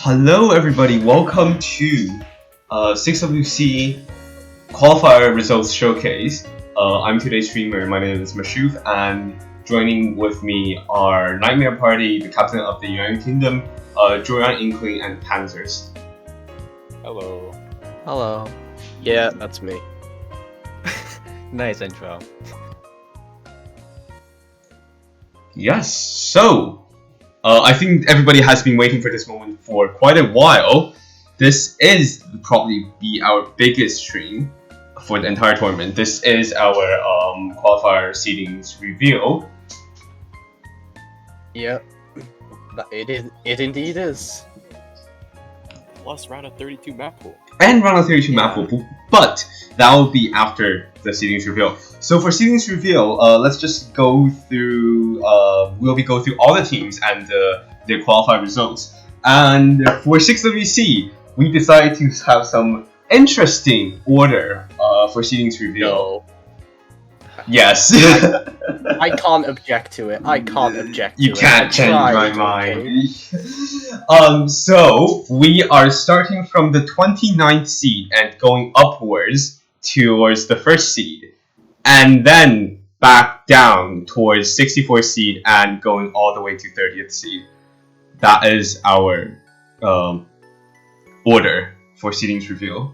Hello, everybody. Welcome to 6WC Qualifier Results Showcase. I'm today's streamer. My name is Mashuf, and joining with me are Nightmare Party, the captain of the Yuan Kingdom, Joran Inkling, and Panzers. Hello. Hello. Yeah, that's me. Nice intro. Yes, so I think everybody has been waiting for this moment for quite a while. This is probably be our biggest stream for the entire tournament. This is our qualifier seedings reveal. Yep. It indeed is. Plus round of 32 map pool. And round of 32 map pool, but that will be after the seedings reveal. So for seedings reveal, let's just go through. We'll be go through all the teams and their qualified results. And for 6WC, we decided to have some interesting order for seedings reveal. No. Yes. I can't object to it. I can't object to it. You can't change my tried, mind. So we are starting from the 29th seed and going upwards towards the first seed, and then back down towards 64th seed and going all the way to 30th seed. That is our order for seedings reveal.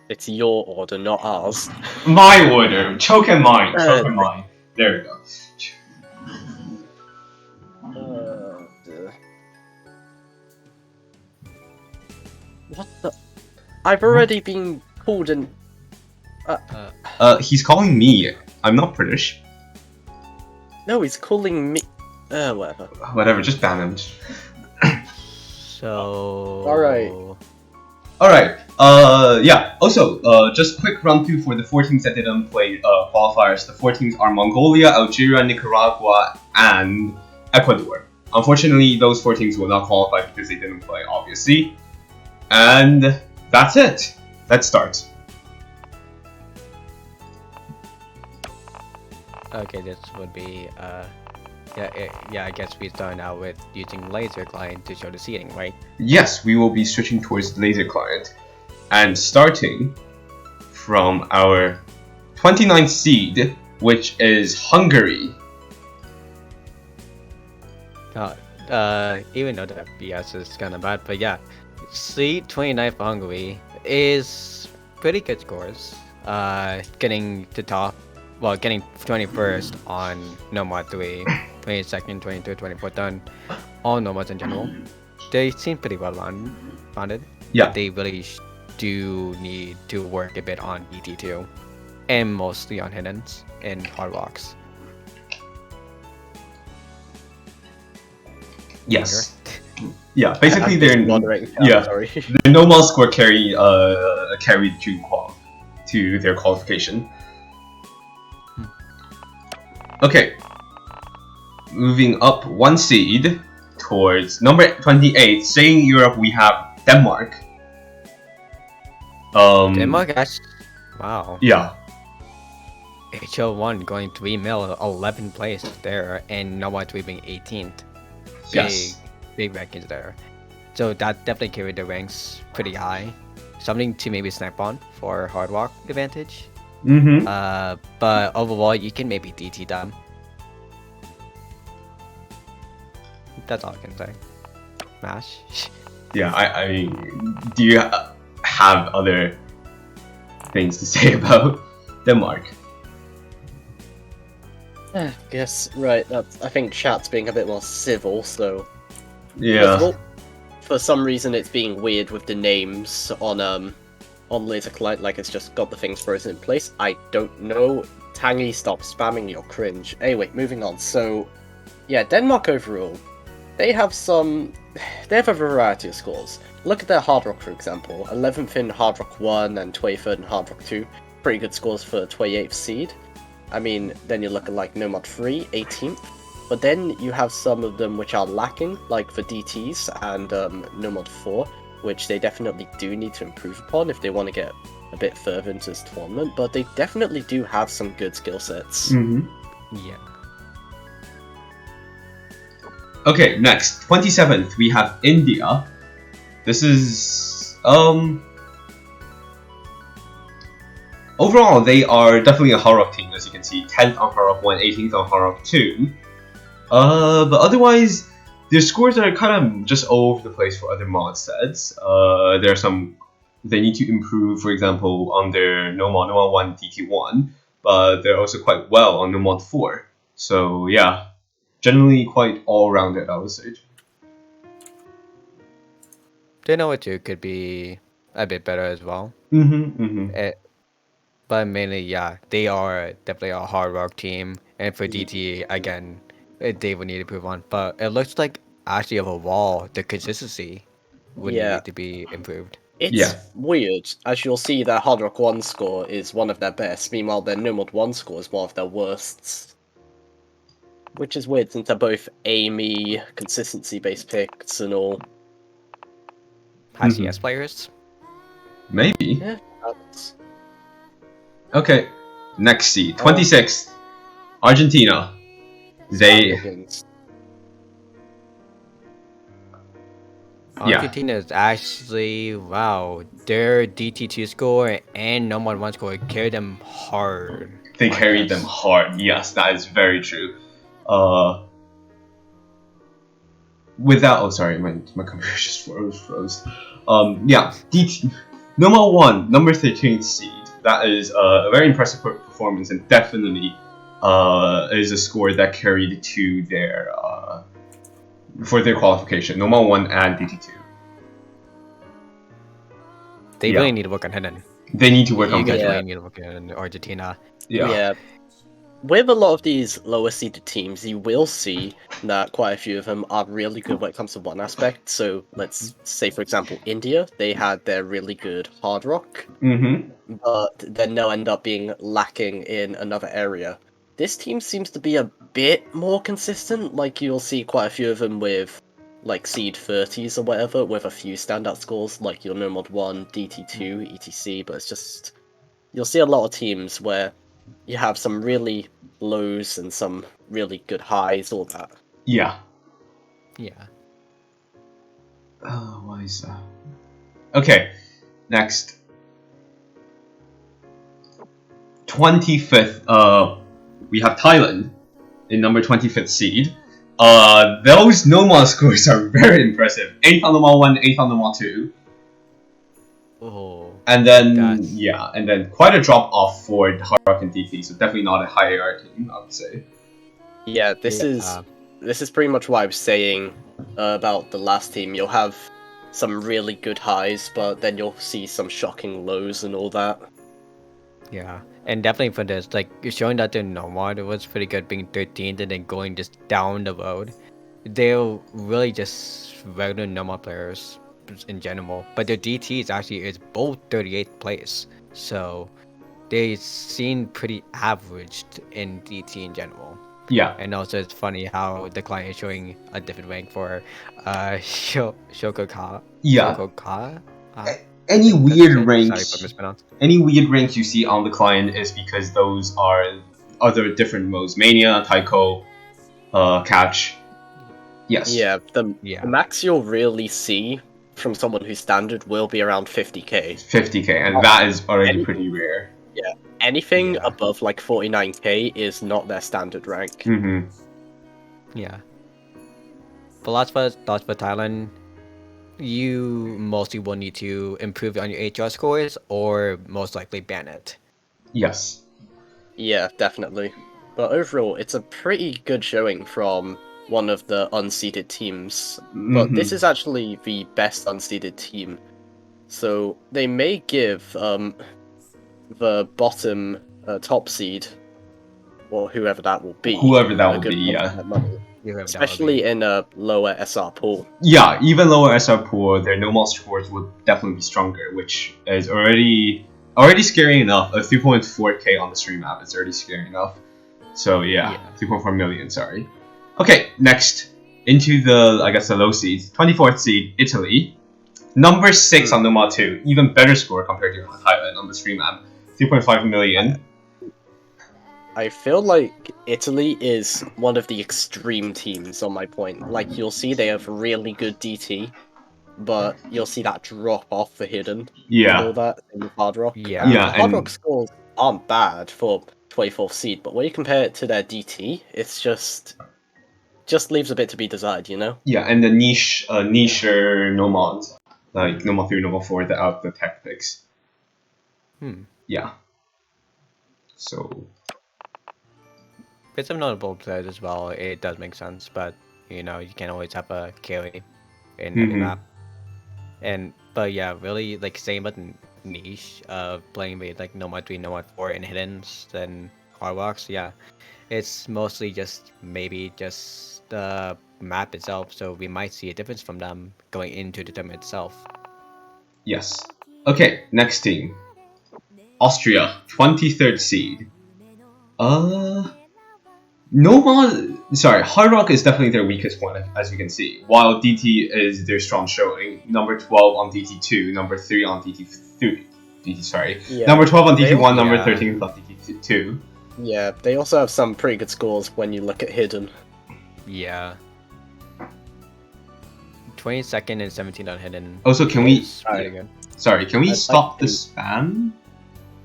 It's your order, not ours. My order. Choke and mine. Choke and mine. There we go. What the? I've already been pulled in. He's calling me. I'm not British. No, he's calling me. Whatever. Whatever, just ban him. So. Alright, yeah. Also, just quick run through for the 4 teams that didn't play qualifiers. The 4 teams are Mongolia, Algeria, Nicaragua, and Ecuador. Unfortunately, those 4 teams will not qualify because they didn't play, obviously. And that's it. Let's start. Okay, this would be I guess we start out with using laser client to show the seating, right? Yes, we will be switching towards laser client and starting from our 29th seed, which is Hungary. God, even though the FPS is kind of bad, but yeah, seed 29 for Hungary is pretty good scores. Getting to top. Well, getting 21st on Nomad 3, 22nd, 23rd, 24th done, all Nomads in general. They seem pretty well founded. Yeah. They really do need to work a bit on ET2, and mostly on hiddens and hard rocks. Yes. Yeah, basically they're Sorry. their normal score carried to their qualification. Okay, moving up 1 seed towards number 28. Staying in Europe, we have Denmark. Denmark, actually, wow. Yeah. HL1 going 3 mil, 11th place there, and Nomad 3 being 18th. Yes. Big rankings there. So that definitely carried the ranks pretty high. Something to maybe snap on for hard rock advantage. Mm-hmm. But overall, you can maybe DT them. That's all I can say. Mash. Yeah, I do you have other things to say about Denmark? Guess right. I think chat's being a bit more civil. So Yeah. First of all, for some reason, it's being weird with the names on Laser Client, like it's just got the things frozen in place. I don't know. Tangy, stop spamming your cringe. Anyway, moving on. So, yeah, Denmark overall, they have a variety of scores. Look at their Hard Rock, for example. 11th in Hard Rock 1 and 23rd in Hard Rock 2. Pretty good scores for 28th seed. I mean, then you look at like Nomad 3, 18th. But then you have some of them which are lacking, like for DTs and Nomad 4, which they definitely do need to improve upon if they want to get a bit further into this tournament, but they definitely do have some good skill sets. Mm-hmm. Yeah. Okay, next, 27th, we have India. This is overall they are definitely a Hard Rock team, as you can see. 10th on Hard Rock 1, 18th on Hard Rock 2. But otherwise, their scores are kind of just all over the place for other mod sets. There are some they need to improve, for example, on their Nomad 1 DT1, but they're also quite well on Nomad 4. So yeah, generally quite all-rounded, I would say. Dino 2 could be a bit better as well. But mainly, yeah, they are definitely a Hard Rock team. And for DT, again, they would need to improve on. But it looks like actually overall, the consistency would Yeah. need to be improved. It's Yeah. weird, as you'll see their Hard Rock 1 score is one of their best, meanwhile their Nomad 1 score is one of their worsts. Which is weird since they're both Amy, consistency-based picks and all. High Mhm. CS players? Maybe. Yeah, that's... Okay, next seed, 26th, Argentina. They Begins. Yeah. Argentina is actually, wow, their DT2 score and Nomad 1 score carried them hard. they I carried guess. them hard. Yes, that is very true. Without sorry, my computer just froze. Yeah, DT number 1, number 13th seed. That is a very impressive performance and definitely is a score that carried to their for their qualification. Number 1 and DT2. They Yeah. really need to work on hidden. They need to work You on guys that. really need to work on Argentina. Yeah. With a lot of these lower seeded teams, you will see that quite a few of them are really good when it comes to one aspect. So let's say, for example, India, they had their really good hard rock, Mm-hmm. but then they'll end up being lacking in another area. This team seems to be a bit more consistent. Like you'll see quite a few of them with like seed 30s or whatever, with a few standout scores, like your Nomad 1, DT2, etc. But it's just you'll see a lot of teams where you have some really lows and some really good highs, all that. Yeah. Yeah. Oh, why is that? Okay, next. 25th, we have Thailand in number 25th seed. Those Nomad scores are very impressive. 8th on Nomad 1, 8th on Nomad 2. Oh. And then, That's- yeah, and then quite a drop off for Hard Rock and DT, so definitely not a high AR team, I would say. Yeah, this is pretty much what I was saying about the last team. You'll have some really good highs, but then you'll see some shocking lows and all that. Yeah. And definitely for this, like, you're showing that the Nomad was pretty good being 13th and then going just down the road. They're really just regular Nomad players in general. But their DT is both 38th place. So they seem pretty averaged in DT in general. Yeah. And also it's funny how the client is showing a different rank for Shokoka. Yeah. Shokoka? Any That's weird it. Sorry ranks. if I mispronounced. Any weird ranks you see on the client is because those are other different modes. Mania, Taiko, Catch. Yes. Yeah, the Yeah. max you'll really see from someone who's standard will be around 50k. 50k, and that is already pretty rare. Anything Yeah. above like 49k is not their standard rank. Mm-hmm. Yeah. But thoughts for Thailand, you mostly will need to improve on your HR scores or most likely ban it. Yes. Yeah, definitely. But overall, it's a pretty good showing from one of the unseeded teams. But this is actually the best unseeded team. So they may give the bottom top seed, or whoever that will be, Whoever that a will good be, bump yeah. in their money. You have Especially in a lower SR pool. Yeah, even lower SR pool, their normal scores would definitely be stronger, which is already scary enough. A 3.4k on the stream map is already scary enough. So yeah. 3.4 million, sorry. Okay, next. Into the low seeds. 24th seed, Italy. Number 6 on Nomad 2. Even better score compared to Thailand on the stream map. 3.5 million. I feel like Italy is one of the extreme teams on my point. Like, you'll see they have really good DT, but you'll see that drop off for Hidden. And Yeah. all that in the Hard Rock. Yeah. Yeah, The Hard and- Rock scores aren't bad for 24th seed, but when you compare it to their DT, it's just leaves a bit to be desired, you know? Yeah, and the nicher Nomad, like Nomad 3, Nomad 4, the tech picks. Yeah. So With some notable players as well, it does make sense, but you can't always have a carry in every Mhm. map. But yeah, really like same but niche of playing with like Nomad 3, Nomad 4 and Hiddens then Hard Rocks, yeah. It's mostly just maybe just the map itself, so we might see a difference from them going into the tournament itself. yes. Okay, next team. Austria, 23rd seed. Hard Rock is definitely their weakest point, as you can see, while DT is their strong showing. Number 12 on DT2, number 3 on DT3. Yeah. Number 12 on They- DT1, number yeah. 13 on DT2. Yeah, they also have some pretty good scores when you look at Hidden. Yeah. 22nd and 17 on Hidden. Also, can we... It's pretty good. Sorry, can we I'd stop like the to- spam?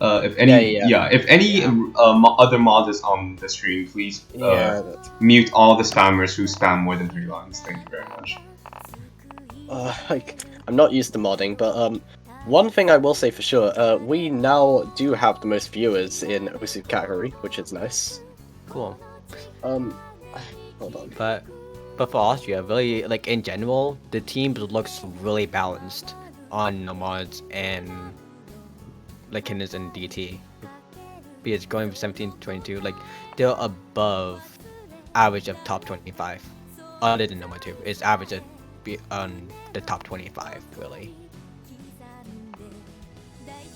If any, Yeah. if any other mod is on the stream, please That's... mute all the spammers who spam more than 3 lines. Thank you very much. I'm not used to modding, but one thing I will say for sure, we now do have the most viewers in Osu category, which is nice. Cool. Hold on. But for Austria, really, like in general, the team looks really balanced on Nomads and like Hiddens and DT. Because going from 17 to 22, like they're above average of top 25. Other than Nomad 2, it's average at on the top 25 really.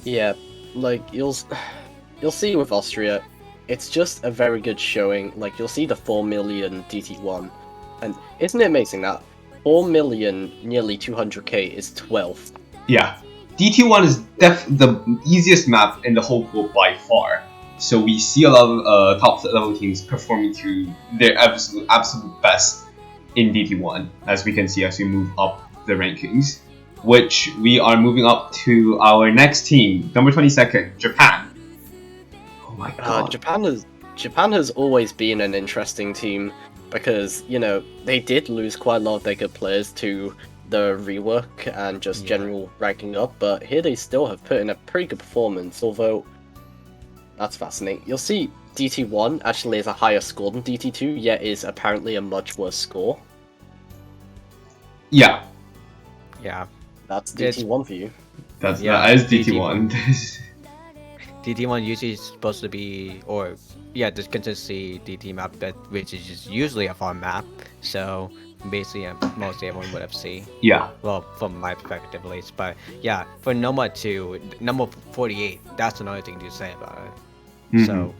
Yeah, like you'll see with Austria, it's just a very good showing. Like you'll see the 4 million DT1, and isn't it amazing that 4 million nearly 200k is 12th? Yeah, DT1 is the easiest map in the whole pool by far. So we see a lot of top level teams performing to their absolute best in DT1, as we can see as we move up the rankings. Which we are moving up to our next team, number 22nd, Japan. Oh my god. Japan has always been an interesting team because they did lose quite a lot of their good players to the rework and just general ranking up, but here they still have put in a pretty good performance. Although that's fascinating. You'll see DT1 actually is a higher score than DT2, yet is apparently a much worse score. Yeah, Yeah. That's It's- DT1 for you. that is DT1. DT1. DT1 usually is supposed to be, or yeah, this consistency DT map which is just usually a farm map. So basically, mostly everyone would have seen. Yeah, Well, from my perspective at least. But yeah, for Nomad 2, number 48, that's another thing to say about it. Mhm. So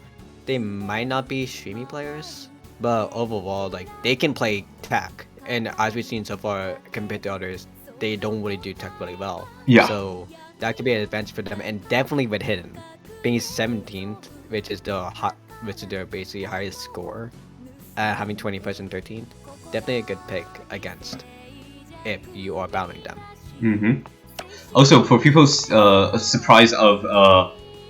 they might not be streamy players, but overall, like they can play tech. And as we've seen so far, compared to others, they don't really do tech really well. Yeah. So that could be an advantage for them, and definitely with Hidden being 17th, which is their basically highest score, having 21st and 13th, definitely a good pick against if you are battling them. Also, for people's surprise of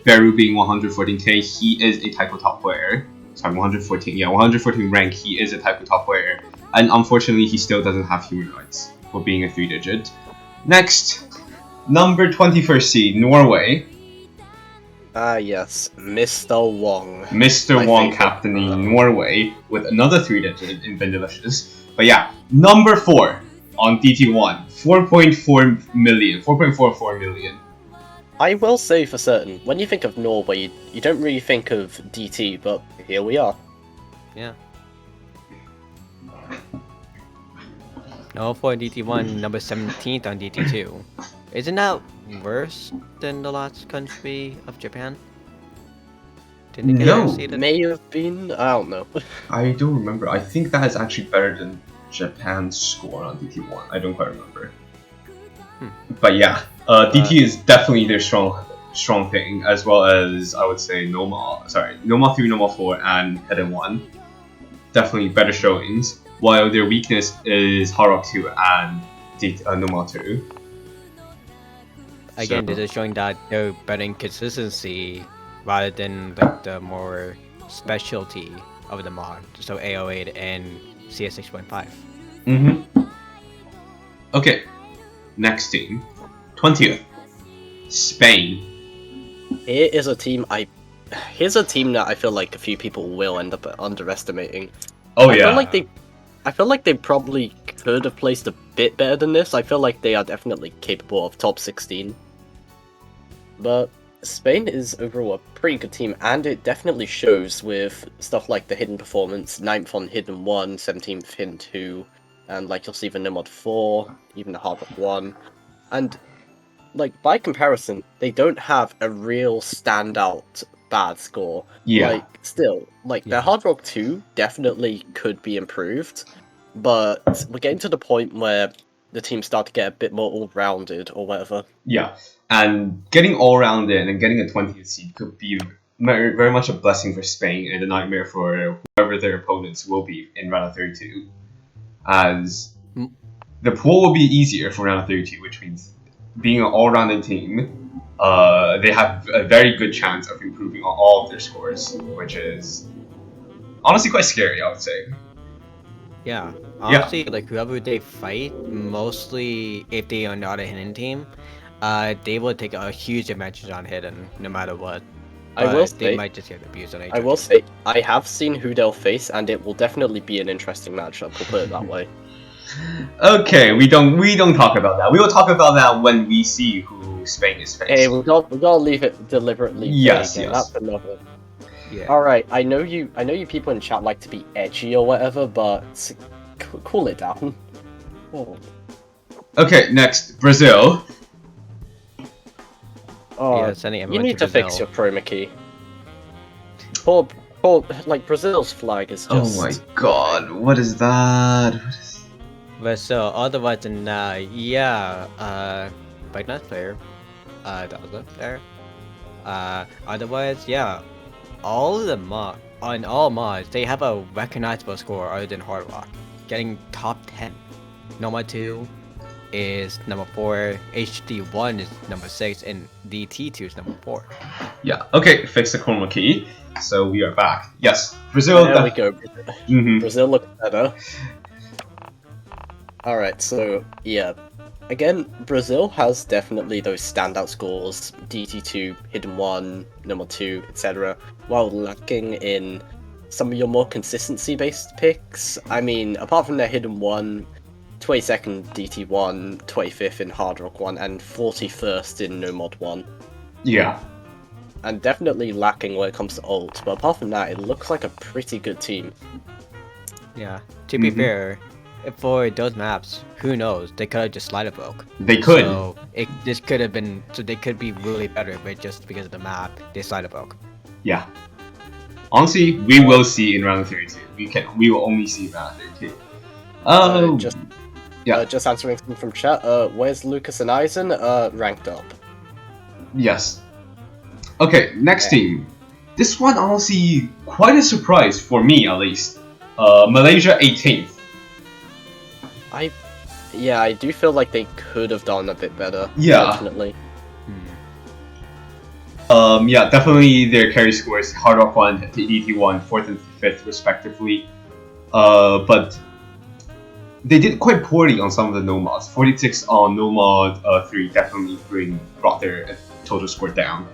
Beru being 114k, he is a Taiko top player. Sorry, 114. Yeah, 114 rank. He is a Taiko top player, and unfortunately, he still doesn't have human rights for being a 3-digit. Next, number 21st seed, Norway. Ah yes, Mr. Wong. Mr. My Wong favorite. captaining Norway with another 3-digit in Bendelicious. But yeah, number 4 on DT1, 4.4 million, 4.44 million. I will say for certain, when you think of Norway, you don't really think of DT, but here we are. Yeah. No, for DT1, number 17th on DT2. Isn't that worse than the last country of Japan? Didn't they get No. overseeded? May have been, I don't know. I don't remember. I think that is actually better than Japan's score on DT1. I don't quite remember. But yeah, DT is definitely their strong thing, as well as I would say Noma 3, Noma 4, and Hidden 1. Definitely better showings. While their weakness is Hard Rock 2 and normal 2. Again, So- this is showing that they're betting consistency rather than like the more specialty of the mod. So AO8 and CS 6.5. Okay, next team, 20th, Spain. Here's a team that I feel like a few people will end up underestimating. Oh I yeah. feel like they probably could have placed a bit better than this. I feel like they are definitely capable of top 16. But Spain is overall a pretty good team, and it definitely shows with stuff like the hidden performance, 9th on hidden 1, 17th hidden 2, and like you'll see the Nomad 4, even the Hard Rock 1. And like by comparison, they don't have a real standout bad score. Yeah. Like still, like Yeah. their Hard Rock 2 definitely could be improved, but we're getting to the point where the teams start to get a bit more all-rounded or whatever. Yeah, and getting all rounded and getting a 20th seed could be very, very much a blessing for Spain and a nightmare for whoever their opponents will be in round of 32. As the pool will be easier for round of 32, which means being an all-rounded team, they have a very good chance of improving on all of their scores, which is honestly quite scary, I would say. Yeah, honestly, like whoever they fight, mostly if they are not a hidden team, they will take a huge advantage on hidden, no matter what. I will But they say, might just get abused on I will say, I have seen who they'll face, and it will definitely be an interesting matchup. We'll put it that way. Okay, we don't talk about that. We will talk about that when we see who Spain is facing. Hey, we gotta leave it deliberately. Yes, vague, and yes. That's another. Yeah. All right, I know you people in chat like to be edgy or whatever, but cool it down. Oh. Okay, next, Brazil. Oh, Yeah, sending you everyone need to to fix Brazil. your chroma key. Like Brazil's flag is just. Oh my god, what is that? But so otherwise than that, yeah, but nice player, that was up there. Otherwise, yeah, all of the on all mods, they have a recognizable score other than Hard Rock, getting top 10. Noma 2 is number 4, HD1 is number 6, and DT2 is number 4. Yeah, okay, fix the chroma key. So we are back. Yes, Brazil. There we go. Mhm. Brazil looks better. Alright, so yeah. Again, Brazil has definitely those standout scores, DT2, Hidden 1, Number 2, etc., while lacking in some of your more consistency-based picks. I mean, apart from their Hidden 1, 22nd DT1, 25th in Hard Rock 1, and 41st in No Mod 1. Yeah. And definitely lacking when it comes to ult, but apart from that, it looks like a pretty good team. Yeah, to be Mhm. fair, for those maps, who knows? They could have just slider broke. They could. So this could have been. So they could be really better, but just because of the map, they slider broke. Yeah. Honestly, we will see in round 32. We will only see in round 32. Oh. Just answering something from chat. Where's Lucas and Eisen? Ranked up. Yes. Okay, next team. This one honestly quite a surprise for me at least. Malaysia 18th. I do feel like they could have done a bit better. Yeah. Definitely. Yeah, definitely their carry scores Hard Rock 1, DT1, 4th and 5th respectively. But they did quite poorly on some of the nomads. 46 on nomad 3 definitely brought their total score down.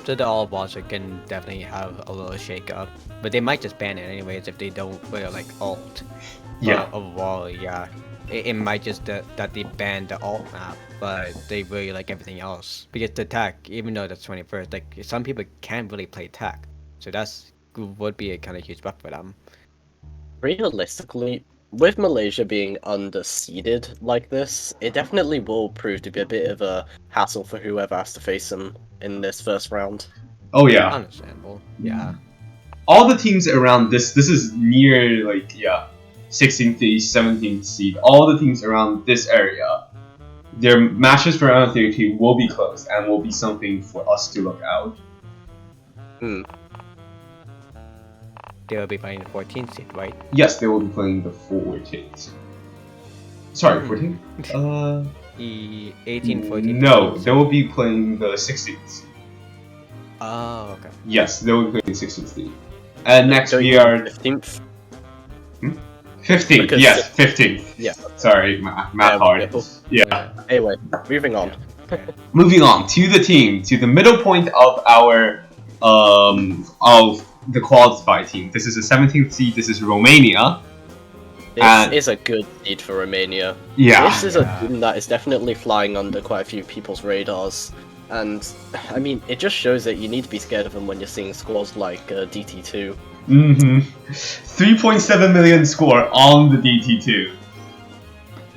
So the all bosses can definitely have a little shake up, but they might just ban it anyways if they don't wear like alt. Yeah. Overall, yeah, it might just that they ban the alt map, but they really like everything else because the tech, even though that's 21st, like some people can't really play tech, so that's would be a kind of huge buff for them. Realistically, with Malaysia being underseeded like this, it definitely will prove to be a bit of a hassle for whoever has to face them in this first round. Oh yeah. Understandable. Yeah. All the teams around this is near like 16th to 17th seed. All the teams around this area, their matches for round 32 will be close and will be something for us to look out. they'll be playing the 14th seed, right? Yes, they will be playing the 14th. Sorry, Hmm. 14th? The 18, 14. No, they will be playing the 16th. Oh, okay. Yes, they will be playing the 16th. And next Don't we you are 15th. 15th. Because- Yes, 15th. Yeah. Sorry, math hard. okay. Yeah. Anyway, moving on. Moving on to the middle point of our of the qualified team. This is the 17th seed. This is Romania. This is a good seed for Romania. Yeah. This is a team that is definitely flying under quite a few people's radars. And, I mean, it just shows that you need to be scared of them when you're seeing scores like DT2. 3.7 million score on the DT2.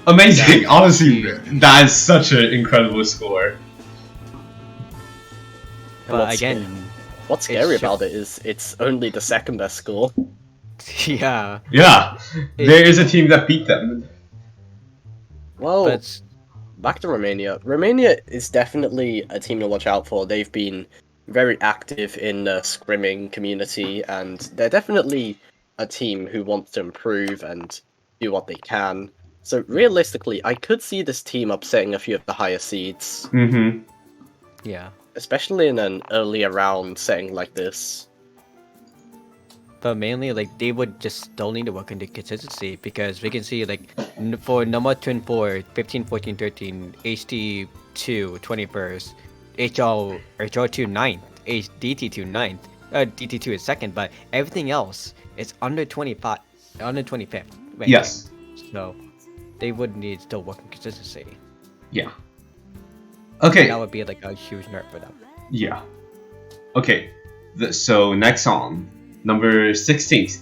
Amazing. That's Honestly, huge. that is such an incredible score. But what's again, What's scary It's about it is it's only the second best score. yeah. Yeah, there is a team that beat them. Well, But back to Romania. Romania is definitely a team to watch out for. They've been very active in the scrimming community, and they're definitely a team who wants to improve and do what they can. So realistically, I could see this team upsetting a few of the higher seeds, yeah. especially in an earlier round setting like this. But mainly, like, they would just still need to work on the consistency because we can see, like, for number 24, 15, 14, 13, HT2, 21st, HR2 9th, DT2 9th, DT2 is second, but everything else is under 25, under 25th. ranking. Yes. So they would need still work on consistency. Yeah. Okay. That would be like a huge nerf for them. Yeah. Okay. So next on number 16th.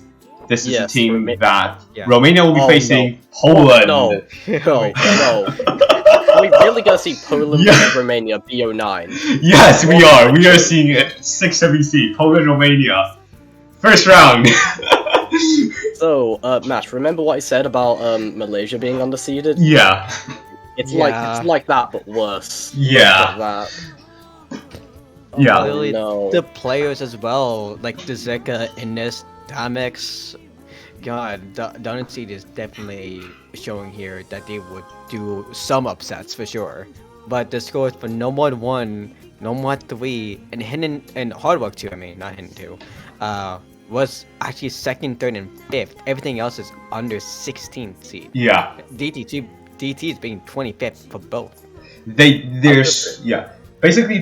This is Yes, a team that Yeah. Romania will be Oh, facing Poland. No, no, Wait. no. Are we really gonna see Poland Yeah. versus Romania BO9? Yes, we Oh are. my We are God. seeing it. 670C, Poland, Romania. First round. So, Matt, remember what I said about Malaysia being underseeded? Yeah. It's Yeah. like that, but worse. Yeah. Like that. Yeah. Oh, Really, no. the players as well, like the Zeka, Ines, Damex. God, Down Seed is definitely showing here that they would do some upsets for sure. But the scores for Nomad 1, Nomad 3, and Hidden and Hard Work 2, I mean, not Hidden 2, was actually second, third, and fifth. Everything else is under 16th seed. Yeah. DT is being 25th for both. Yeah. Basically,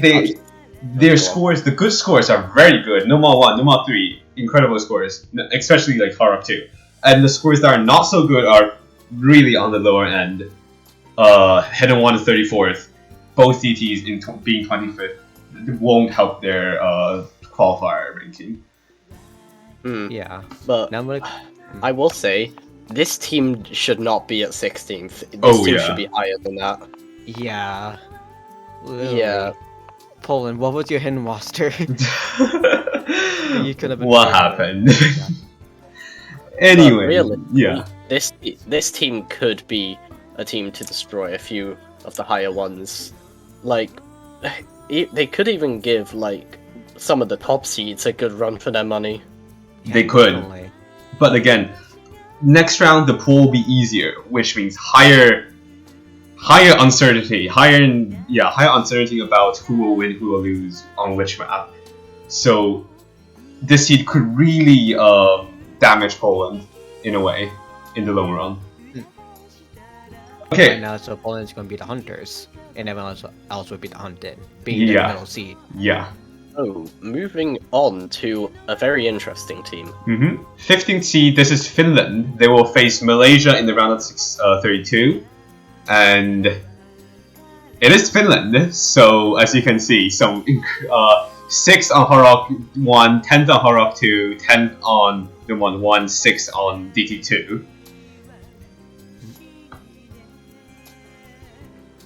their scores, the good scores are very good. Number 1, number 3, incredible scores, especially like Harrock 2. And the scores that are not so good are really on the lower end. Hidden 1 is 34th. Both DTs being 25th won't help their qualifier ranking. Yeah. But Now I'm like, I will say, this team should not be at 16th. This Oh, team yeah. should be higher than that. yeah. Yeah. Poland, what was your hidden roster? You could have been What better. happened? Anyway, really, yeah. This team could be a team to destroy a few of the higher ones. Like, they could even give like some of the top seeds a good run for their money. They could. Definitely. But again, next round the pool will be easier, which means higher uncertainty, higher uncertainty about who will win, who will lose on which map. So this seed could really damage Poland in a way in the long run. Okay. Right now, so Poland's gonna be the hunters, and everyone else will be the hunted, being the Yeah. middle seed. Yeah. Oh, moving on to a very interesting team. 15th seed. This is Finland. They will face Malaysia in the round of 32, and it is Finland. So as you can see, some 6 on Harrock 1, 10th on Harrock 2, 10th on the 1, 6 on DT2.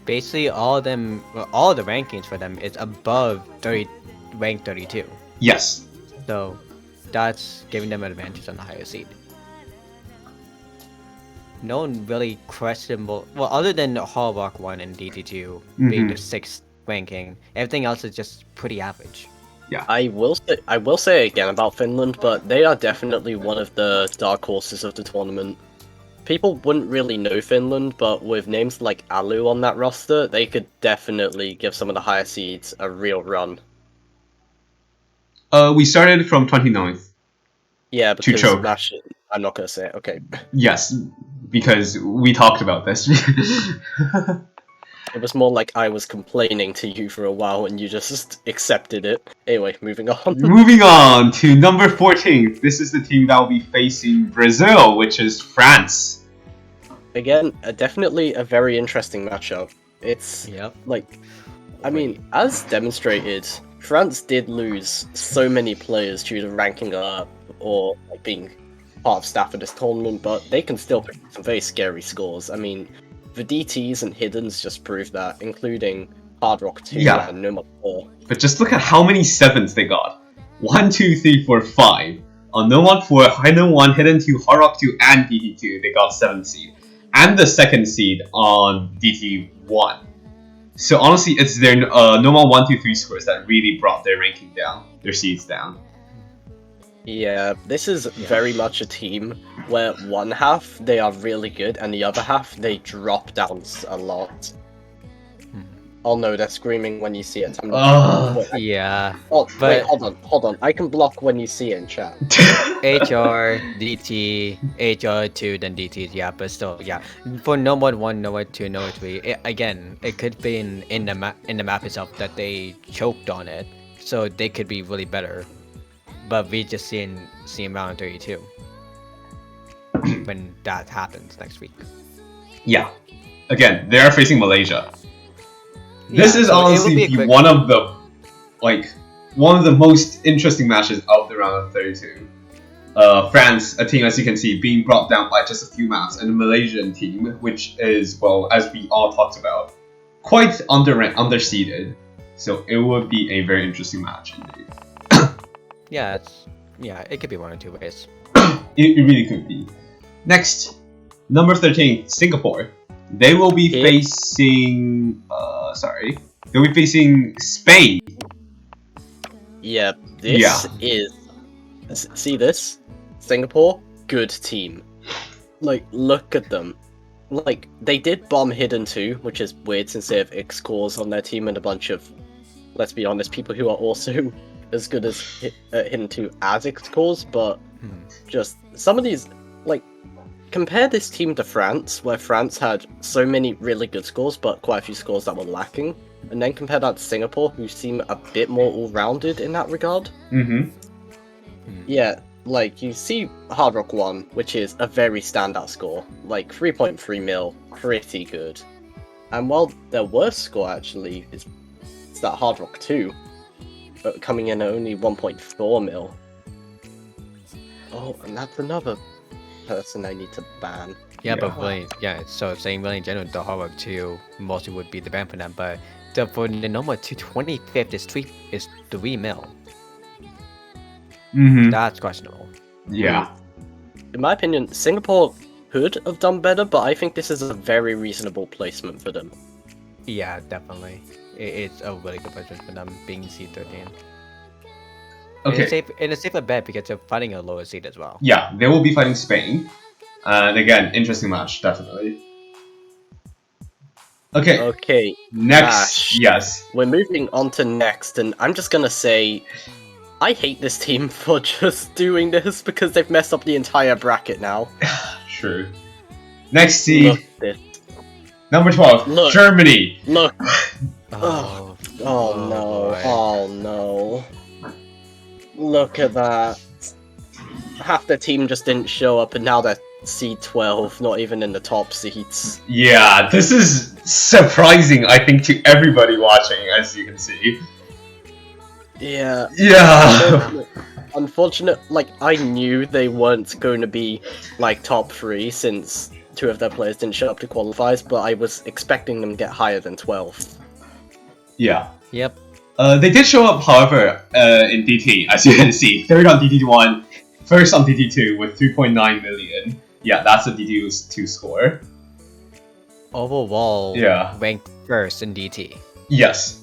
Basically, all of them, well, all the rankings for them is above rank 32. Yes. So that's giving them an advantage on the higher seed. No one really questionable. Well, other than Hallmark 1 and DT2 being the 6th ranking, everything else is just pretty average. I will say again about Finland, but they are definitely one of the dark horses of the tournament. People wouldn't really know Finland, but with names like Alu on that roster, they could definitely give some of the higher seeds a real run. We started from 29th. Yeah, To because choke. I'm not gonna say it. Okay, Yes, because we talked about this. it was more like I was complaining to you for a while, and you just accepted it. Anyway, moving on. Moving on to number 14th. This is the team that will be facing Brazil, which is France. Again, definitely a very interesting matchup. It's Yep. like, I mean, as demonstrated, France did lose so many players due to ranking up or like being part of staff of this tournament, but they can still pick some very scary scores. I mean, the DTs and Hiddens just proved that, including Hard Rock 2 Yeah. and Nomad 4. But just look at how many sevens they got. 1, 2, 3, 4, 5. On Nomad 4, Hidden 1, Hidden 2, Hard Rock 2, and DT2, they got 7th seed. And the 2nd seed on DT1. So honestly, it's their Nomad 1, 2, 3 scores that really brought their ranking down, their seeds down. Yeah, this is very much a team where one half they are really good, and the other half they drop down a lot. Oh no, they're screaming when you see it. I'm Ugh. wait, Yeah. oh, wait, but- hold on. I can block when you see it in chat. HR, DT, HR2, then DT, yeah, but still, yeah. For Nomad 1, Nomad 2, Nomad 3, again, it could be in the map itself that they choked on it, so they could be really better. But we just see round 32 when that happens next week. Yeah. Again, they are facing Malaysia. This Yeah, is so it will honestly be a quick- one of the most interesting matches of the round of 32. France, a team as you can see, being brought down by just a few maps, and the Malaysian team, which is, well, as we all talked about, quite underseeded. So it would be a very interesting match indeed. Yeah, it could be one or two ways. It really could be. Next, number 13, Singapore. They will be Okay. facing. They'll be facing Spain. Yeah, this is. See this? Singapore, good team. Like, look at them. Like, they did bomb Hidden 2, which is weird since they have X-Cores on their team and a bunch of, let's be honest, people who are also as good as Hidden 2 as X-Cores, but just some of these, like, compare this team to France, where France had so many really good scores, but quite a few scores that were lacking, and then compare that to Singapore, who seem a bit more all-rounded in that regard. Mm-hmm. Yeah, like, you see Hard Rock 1, which is a very standout score, like 3.3 mil, pretty good. And while their worst score, actually, is that Hard Rock 2, coming in at only 1.4 mil. Oh, and that's another person I need to ban. Yeah, but Yeah. really, so saying really in general, the Hard Rock 2 mostly would be the ban for them, but for the number 225th is 3 mil. Mm-hmm. That's questionable. Yeah. In my opinion, Singapore could have done better, but I think this is a very reasonable placement for them. Yeah, definitely. It's a really good placement for them being C13. Okay. And it's safer bet because they're fighting a lower seed as well. Yeah, they will be fighting Spain. And again, interesting match, definitely. Okay, Okay, next. Ash. Yes. we're moving on to next, and I'm just gonna say, I hate this team for just doing this because they've messed up the entire bracket now. True. Next seed, Look at this. number 12, Look. Germany. Look. Oh, Oh no. boy. Oh no. Look at that. Half the team just didn't show up, and now they're C12, not even in the top seats. Yeah, this is surprising, I think, to everybody watching, as you can see. Yeah. Yeah. Unfortunate, like, I knew they weren't going to be, like, top 3 since 2 of their players didn't show up to qualifiers, but I was expecting them to get higher than 12. Yeah. Yep. They did show up, however, in DT, as you can see. Third on DT1, first on DT2 with 3.9 million. Yeah, that's a DT2 score. Overall, Yeah. ranked first in DT. Yes.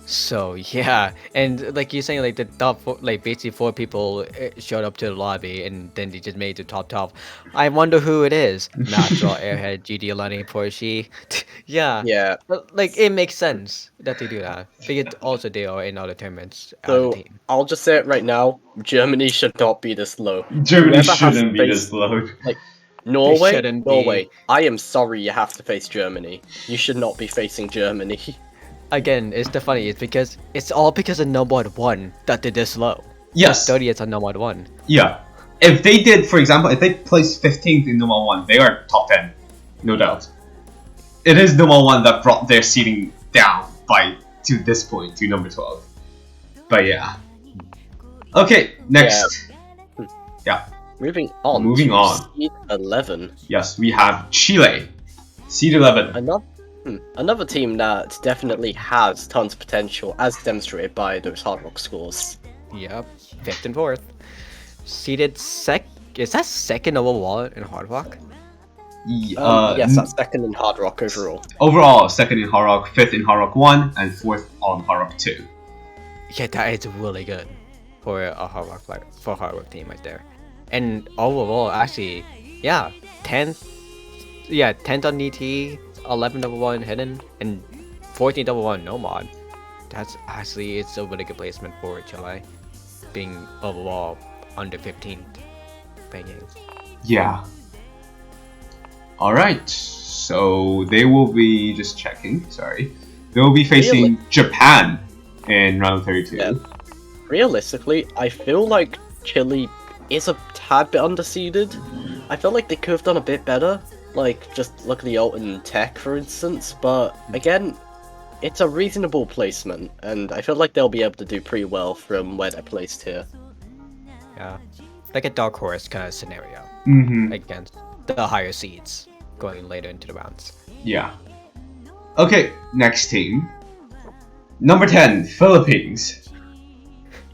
So yeah, and like you're saying, like the top four, like basically four people showed up to the lobby, and then they just made the top 12. I wonder who it is. Mastral, Airhead, GD, Lenny, Porsche. Yeah, Yeah. but, like it makes sense that they do that because also they are in other tournaments as a So team. I'll just say it right now: Germany should not be this low. Germany Whoever has shouldn't be faced- this low. Norway, shouldn't be. Norway. I am sorry you have to face Germany. You should not be facing Germany. Again, it's the funny. It's because it's all because of number one that they're this low. Yes. 30th on number one. Yeah. If they did, for example, if they placed 15th in number 1, they are top 10. No doubt. It is number 1 that brought their seeding down to this point, to number 12. But yeah. Okay, next. Moving on. Moving to on. Seed 11. Yes, we have Chile. Seed 11. Another team that definitely has tons of potential, as demonstrated by those Hard Rock scores. Yep, 5th and 4th. Seeded is that second overall in Hard Rock? Yes, that's second in Hard Rock overall. Overall, 2nd in Hard Rock, 5th in Hard Rock 1, and 4th on Hard Rock 2. Yeah, that is really good for a Hard Rock team right there. And overall, actually, yeah, 10th on DT, 11th over 1 hidden, and 14th over 1 Nomad. That's actually, it's a really good placement for Chile, being overall under 15th playing games. Yeah. Alright, so they will be, just checking, sorry. They will be facing Japan in round 32. Yeah. Realistically, I feel like Chile is a tad bit underseeded. I feel like they could have done a bit better. Like, just look at the ult and tech, for instance. But, again, it's a reasonable placement, and I feel like they'll be able to do pretty well from where they're placed here. Yeah, like a dark horse kind of scenario Mm-hmm. against the higher seeds going later into the rounds. Yeah. Okay, next team. Number 10, Philippines.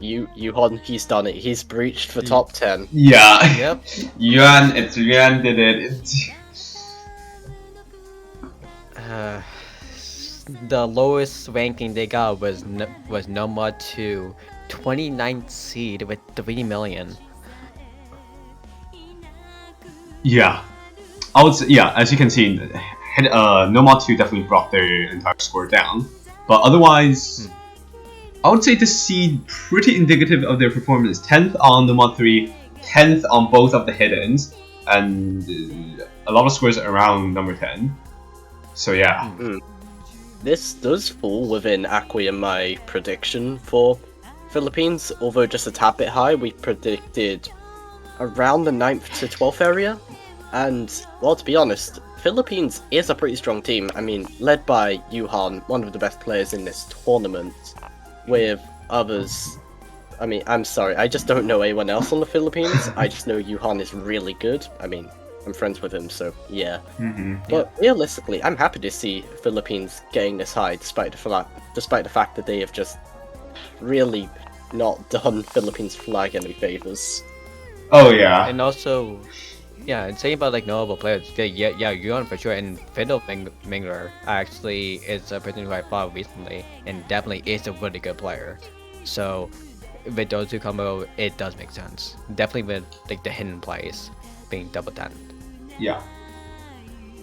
Yuhon, he's done it. He's breached for top 10. Yeah. Yep. Yuan did it. The lowest ranking they got was number 2, 29th seed with 3 million. Yeah. I would say, yeah, as you can see, Nomad 2 definitely brought their entire score down. But otherwise, I would say this seed pretty indicative of their performance. 10th on Nomad 3, 10th on both of the hiddens, and a lot of scores around number 10. So yeah. This does fall within Akwi and my prediction for Philippines, although just a tad bit high. We predicted around the 9th to 12th area. And, well, to be honest, Philippines is a pretty strong team. I mean, led by Yuhan, one of the best players in this tournament, with others. I mean, I'm sorry, I just don't know anyone else on the Philippines. I just know Yuhan is really good. I mean, I'm friends with him, so yeah. Mm-hmm. But realistically, I'm happy to see Philippines getting this high, despite the fact that they have just really not done Philippines flag any favors. Oh yeah. And also, yeah, and saying about like notable players, yeah, Yuan for sure, and Fiddle Mingler actually is a person who I fought recently, and definitely is a really good player. So with those two combo, it does make sense. Definitely with like the hidden plays being double 10. Yeah.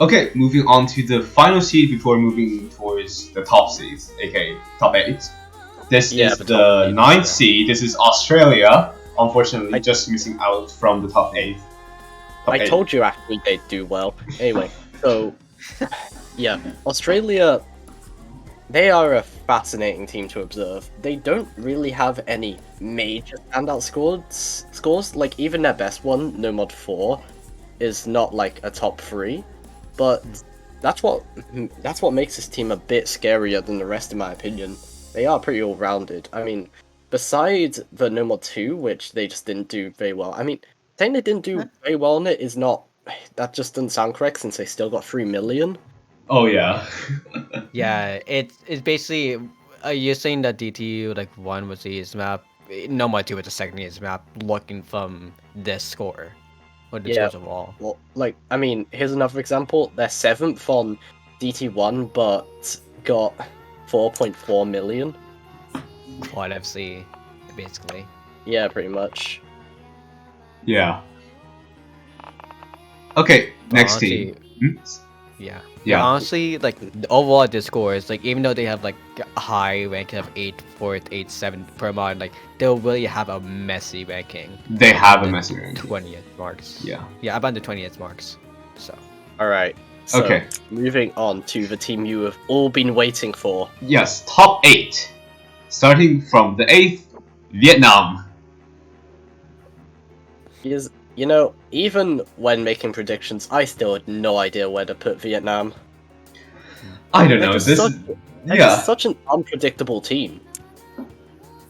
Okay, moving on to the final seed before moving towards the top seeds, aka top 8. This is the the top eight, 9th yeah. seed. This is Australia. Unfortunately, just missing out from the top 8. I told you actually they'd do well. Anyway, so yeah, Australia, they are a fascinating team to observe. They don't really have any major standout scores. Like even their best one, Nomad 4, is not like a top 3, but that's what makes this team a bit scarier than the rest, in my opinion. They are pretty all-rounded. I mean, besides the Nomad 2, which they just didn't do very well. I mean, saying they didn't do very well in it is not. That just doesn't sound correct since they still got 3 million. Oh yeah. Yeah, it's basically you're saying that DTU like 1 was the easiest map, Nomad 2 was the second easiest map, looking from this score, or the Yeah. scores of all. Well, like, I mean, here's another example. They're 7th on DT1, but got 4.4 million. Quad FC, basically. Yeah, pretty much. Yeah. Okay, But next honestly, team. Hmm? Yeah. Yeah. Honestly, like overall the scores, like even though they have like a high ranking of 8 4th, 8 7 per mod, like they'll really have a messy ranking. They have a The messy ranking. 20th marks. Yeah. Yeah, about the 20th marks. So Alright. So, Okay. moving on to the team you have all been waiting for. Yes, top 8. Starting from the 8th, Vietnam. Because, you know, even when making predictions, I still had no idea where to put Vietnam. I don't They're know. just This such- is They're yeah. just such an unpredictable team.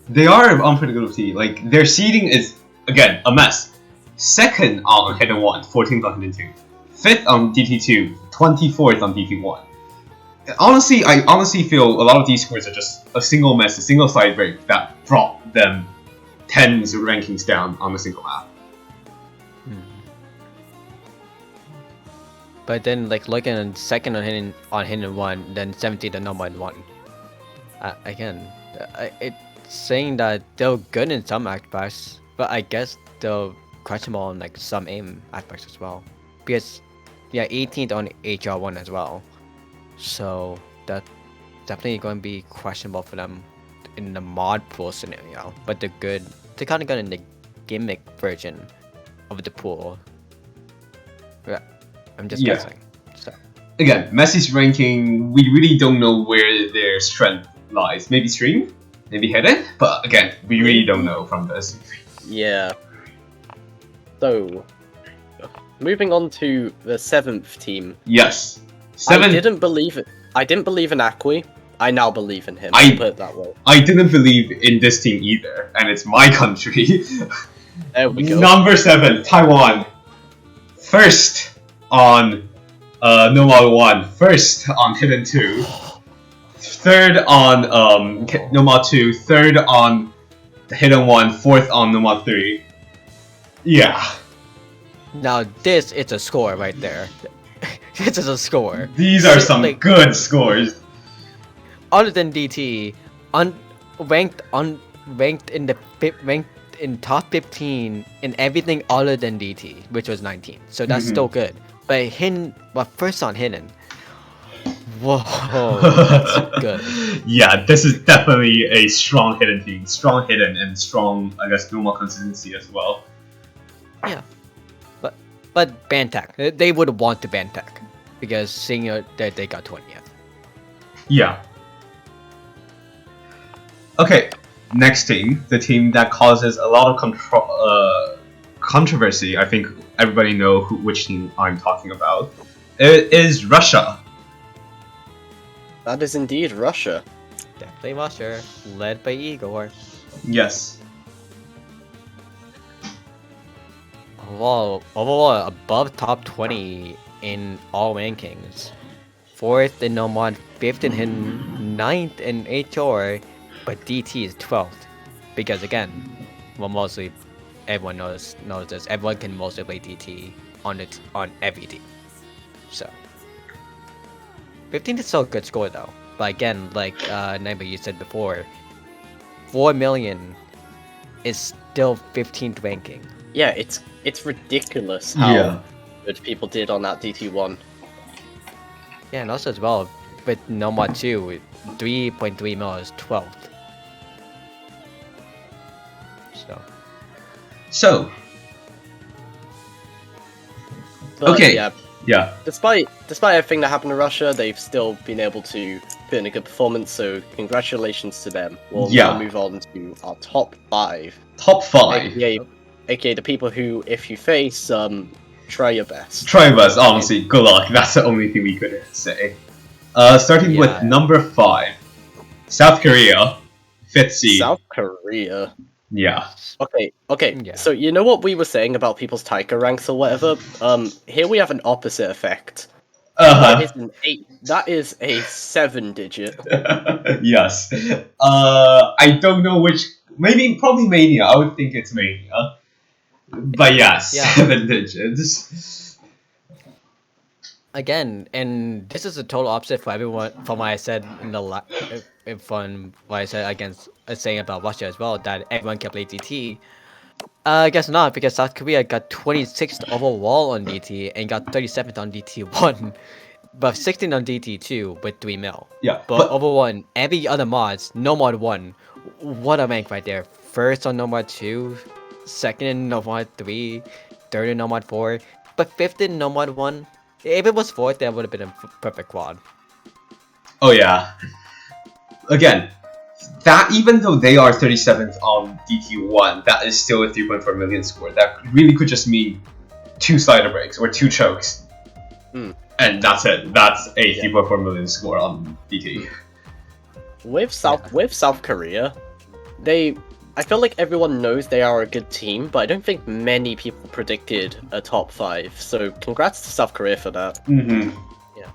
They are an unpredictable team. Like their seeding is again a mess. Second on Hidden 1, 14th on Hidden 2. 5th on DT2, 24th on DT1. Honestly, I honestly feel a lot of these scores are just a single mess, a single side break that brought them 10s rankings down on a single map. but then like looking at second on hidden 1, then 17th on number 1. Again, it's saying that they're good in some aspects, but I guess they're questionable on like some aim aspects as well. Because yeah, 18th on HR1 as well. So that's definitely going to be questionable for them in the mod pool scenario. But they're good. They're kind of good in the gimmick version of the pool. Yeah, I'm just Yeah. guessing. So Again, Messi's ranking, we really don't know where their strength lies. Maybe stream, maybe hidden, but again, we really don't know from this. Yeah. So, moving on to the 7th team. Yes, I 7. didn't believe it. I didn't believe in Akwi. I now believe in him. I- I'll put it that way. I didn't believe in this team either, and it's my country. There we go. Number 7, Taiwan. First on Nomad 1. First on Hidden 2. Third on Nomad 2. Third on the Hidden 1. Fourth on Nomad 3. Yeah. now this is a score right there. This is a score. These are So, some like, good scores. other than DT, ranked in the ranked in top 15 in everything other than DT, which was 19. So that's still good. But first on hidden. Whoa, that's good. Yeah, this is definitely a strong hidden team. Strong hidden and strong, I guess, normal consistency as well. Yeah, but Bantac, they would want to Bantac because seeing that they got 20th. Yeah. Okay, next team, the team that causes a lot of controversy. I think everybody know which team I'm talking about. It is Russia. That is indeed Russia. Definitely Russia, led by Igor. Yes. Overall above top 20 in all rankings. 4th in Nomad, 5th in Hidden, 9th in HR, but DT is 12th. Because again, well, mostly everyone knows this. Everyone can mostly play DT on every team. So 15th is still a good score though. But again, like Naiba, you said before, 4 million is still 15th ranking. Yeah, it's ridiculous how Yeah. good people did on that DT1. Yeah, and also as well, with Nomad 2, 3.3 mil is 12th. So, But, Okay. Yeah, yeah. despite everything that happened to Russia, they've still been able to put in a good performance. So congratulations to them. We'll Yeah. now move on to our top 5. Top 5. AKA the people who, if you face, try your best. Try your best, honestly, good luck. That's the only thing we could say. Starting with Yeah. number 5. South Korea. 5th seed. South Korea. Yeah. Okay. Yeah. So you know what we were saying about people's Taika ranks or whatever? Here we have an opposite effect. Uh-huh. That is a 7-digit. Yes. I don't know which. Probably Mania. I would think it's Mania. But yes, Yeah. 7 digits. again, and this is a total opposite for everyone from what I said in the from what I said against saying about Russia as well, that everyone can play DT. I guess not, because South Korea got 26th overall on DT and got 37th on DT1, but 16th on DT2 with 3 mil. Yeah, But overall, in every other mods, no mod 1, what a rank right there. First on no mod 2, second in no mod 3, third in no mod 4, but fifth in no mod 1. If it was fourth, that would have been a perfect quad. oh yeah. Again, that even though they are 37th on DT1, that is still a 3.4 million score. That really could just mean 2 slider breaks or 2 chokes. And that's it. That's a 3.4 million score on DT. With South Korea, I feel like everyone knows they are a good team, but I don't think many people predicted a top 5. So congrats to South Korea for that. Mm-hmm. Yeah.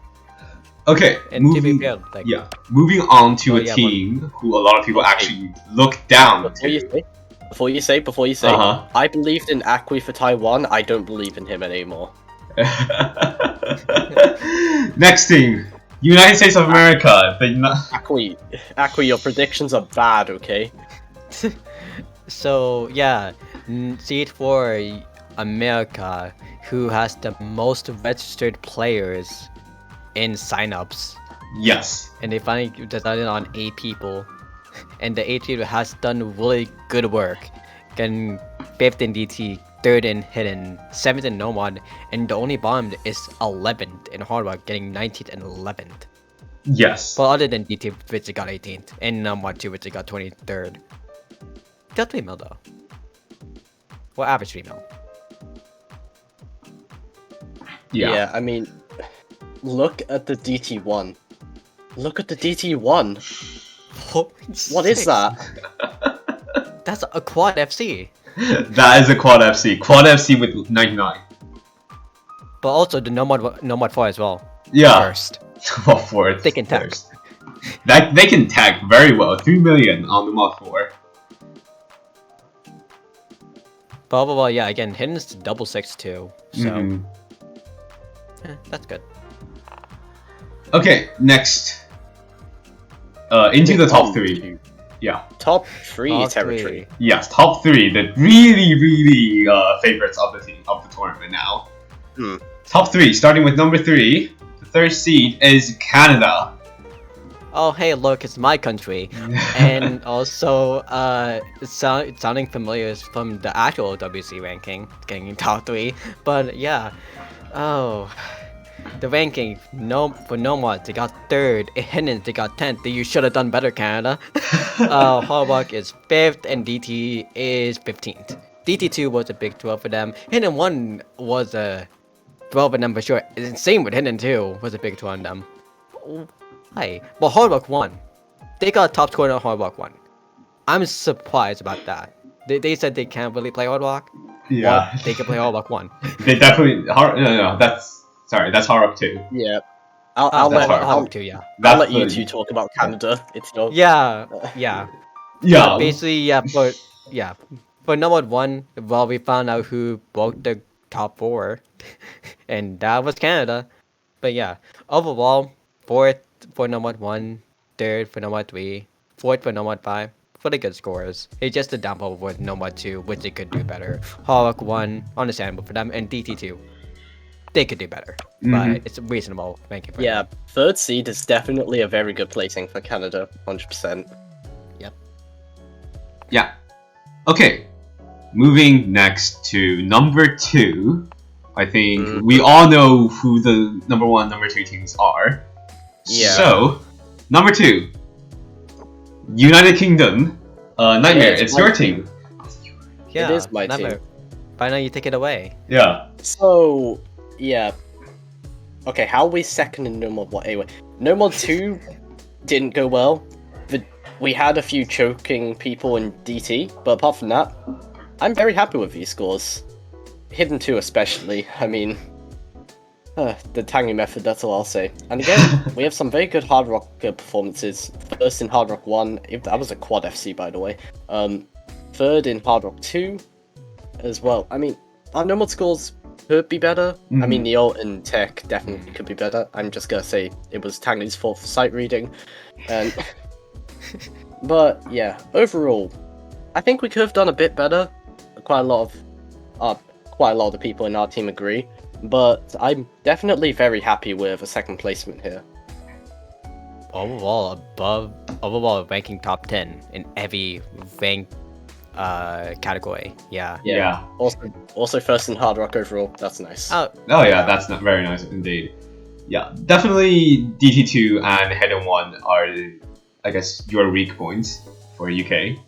Okay. And to be fair, like, Moving on to Oh, a yeah, team who a lot of people actually look down Before you say, Uh-huh. I believed in Akui for Taiwan. I don't believe in him anymore. Next team, United States of America. Akui, your predictions are bad. Okay. So yeah, Seed for America, who has the most registered players in signups, Yes. and they finally decided on 8 people, and the 8 people has done really good work, getting 5th in DT, 3rd in Hidden, 7th in Nomad, and the only bombed is 11th in Hard Rock, getting 19th and 11th. Yes. But other than DT, which got 18th, and Nomad 2, which got 23rd. Got 3 mil though. Well, average 3 mil. Yeah. I mean, look at the DT1. Look at the DT1. What is that? That's a quad FC. That is a quad FC. Quad FC with 99. But also the Nomad 4 as well. Yeah. First. Well, fourth. They can tag. First. They can tag very well. 3 million on the mod 4. But overall, yeah, again, Hidden's double 6 too. So, that's good. Okay, next. Into the top 3. Yeah. Top 3 Top territory. 3. Yes, top 3. The really favorites of the tournament now. Top 3, starting with number 3. The 3rd seed is Canada. Oh, hey, look, it's my country. And also, it's sounding familiar from the actual WC ranking, getting top 3. But yeah, oh, the ranking, for Nomad, they got 3rd. Hidden, they got 10th. You should have done better, Canada. Hard Rock is 5th, and DT is 15th. DT2 was a big 12 for them. Hidden 1 was a 12 for them for sure. It's same with Hidden 2, was a big 12 on them. Hi. But Hard Rock 1. They got top score on Hard Rock 1. I'm surprised about that. They said they can't really play Hard Rock. Yeah. But they can play Hard Rock 1. They definitely. No, that's. Sorry, that's Hard Rock 2. Yeah. I'll let Hard Rock 2, yeah. I'll let you two talk about Canada. It's your Yeah. Yeah. Basically, yeah, for Nomad 1, well, we found out who broke the top 4. And that was Canada. But yeah, overall, 4th for Nomad 1, 3rd for Nomad 3, 4th for Nomad 5. Pretty good scores. It's just a downfall with Nomad 2, which they could do better. Hard Rock 1, understandable for them, and DT2. They could do better, but it's reasonable ranking for them. 3rd seed is definitely a very good placing for Canada, 100%. Yep. Yeah. Okay. Moving next to number 2. I think we all know who the number 1, number 2 teams are. Yeah. So, number 2. United Kingdom. Nightmare, Yeah, it's your team. Yeah, It is my never. team. By now you take it away. Yeah. So, yeah. Okay, how are we second in No Mod 1? Anyway, No Mod 2 didn't go well. We had a few choking people in DT, but apart from that, I'm very happy with these scores. Hidden 2 especially, I mean... the Tangy method, that's all I'll say. And again, we have some very good Hard Rock performances. First in Hard Rock 1, that was a quad FC by the way. 3rd in Hard Rock 2 as well. I mean, our normal scores could be better. I Mhm. mean, the ult and tech definitely could be better. I'm just gonna say it was Tangley's fault for sight reading, and but yeah, overall, I think we could have done a bit better. Quite a lot of the people in our team agree, but I'm definitely very happy with a second placement here. Overall ranking top 10 in every rank category. Yeah. Yeah. Also first in Hard Rock overall. That's nice. Oh, Oh yeah, that's not very nice indeed. Yeah, definitely DT2 and Head 1 are, I guess, your weak points for UK.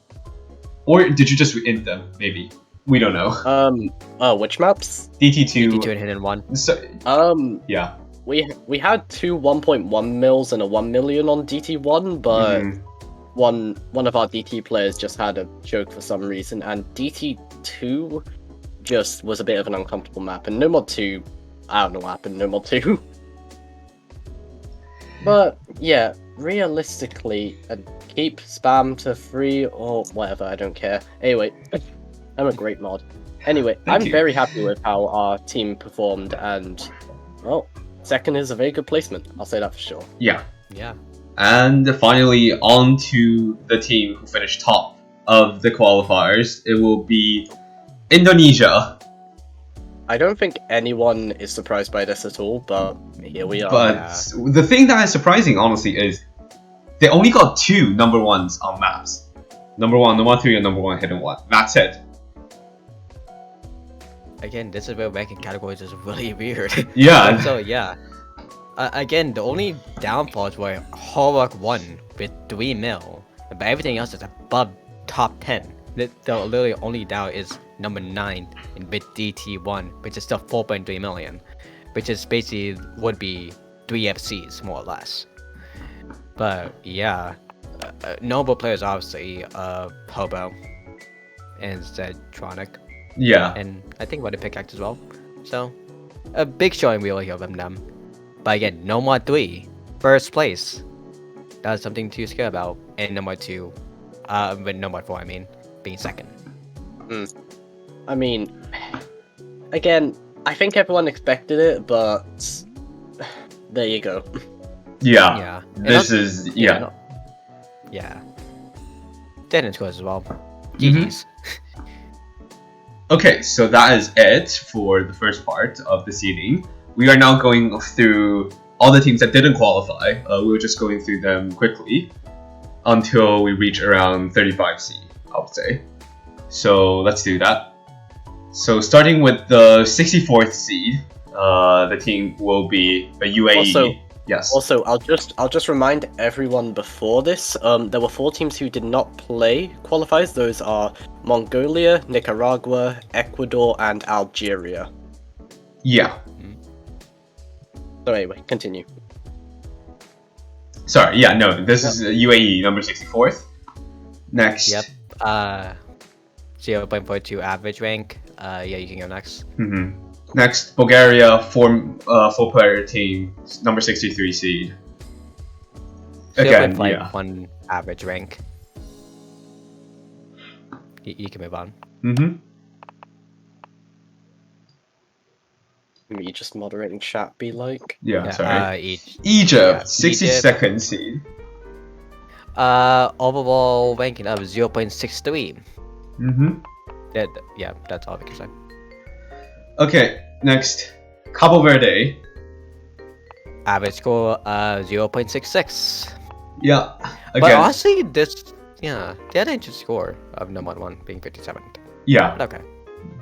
Or did you just int them? Maybe we don't know. Which maps? DT2. DT2 and Hidden 1. So, yeah. We had two 1.1 mils and a 1 million on DT1, but Mhm. one of our DT players just had a joke for some reason, and DT2 just was a bit of an uncomfortable map, and No Mod 2, I don't know what happened, No Mod 2. But yeah, realistically, keep spam to 3 or whatever, I don't care. Anyway, I'm a great mod. Anyway, Thank I'm you. very happy with how our team performed, and well, second is a very good placement. I'll say that for sure. Yeah. Yeah. And finally, on to the team who finished top of the qualifiers. It will be Indonesia. I don't think anyone is surprised by this at all, but here we are. But the thing that is surprising, honestly, is they only got 2 number 1s on maps. Number 1, number 3, and number 1 Hidden 1. That's it. Again, this is where ranking categories is really weird. Yeah. So yeah. Again, the only downfalls were Hallmark 1 with 3 mil, but everything else is above top 10. The literally only down is number 9 in with DT1, which is still 4.3 million, which is basically would be 3 FCs more or less. But yeah, notable players obviously Hobo and Zedtronic, Yeah. and I think about the pickaxe as well. So a big showing really here from them. But again, No Mod 3, first place. That's something to scare about. And No Mod 2, with No Mod 4, I mean, being second. I mean, again, I think everyone expected it, but there you go. Yeah. Yeah. This is yeah. Yeah. Dead in scores as well. Mhm. GG's. Okay, so that is it for the first part of the seeding. We are now going through all the teams that didn't qualify. We were just going through them quickly until we reach around 35 seed, I would say. So let's do that. So starting with the 64th seed, the team will be the UAE. Also- yes. Also, I'll just remind everyone before this, there were 4 teams who did not play qualifiers. Those are Mongolia, Nicaragua, Ecuador, and Algeria. Yeah. So anyway, continue. Sorry. Yeah. No. This is UAE number 64th. Next. Yep. 0.42 average rank. Yeah, you can go next. hmm Next, Bulgaria, 4-player team, number 63 seed. Again, yeah. 0.51 average rank. You can move on. hmm Me just moderating chat be like. Yeah, sorry. Each. Egypt, yeah, 62nd seed. Overall ranking of 0.63. hmm Yeah, that's all we can say. Okay, next, Cabo Verde. Average score 0.66. Yeah, But again, honestly, they had an interesting score of No Mod 1 being 57. yeah. But okay.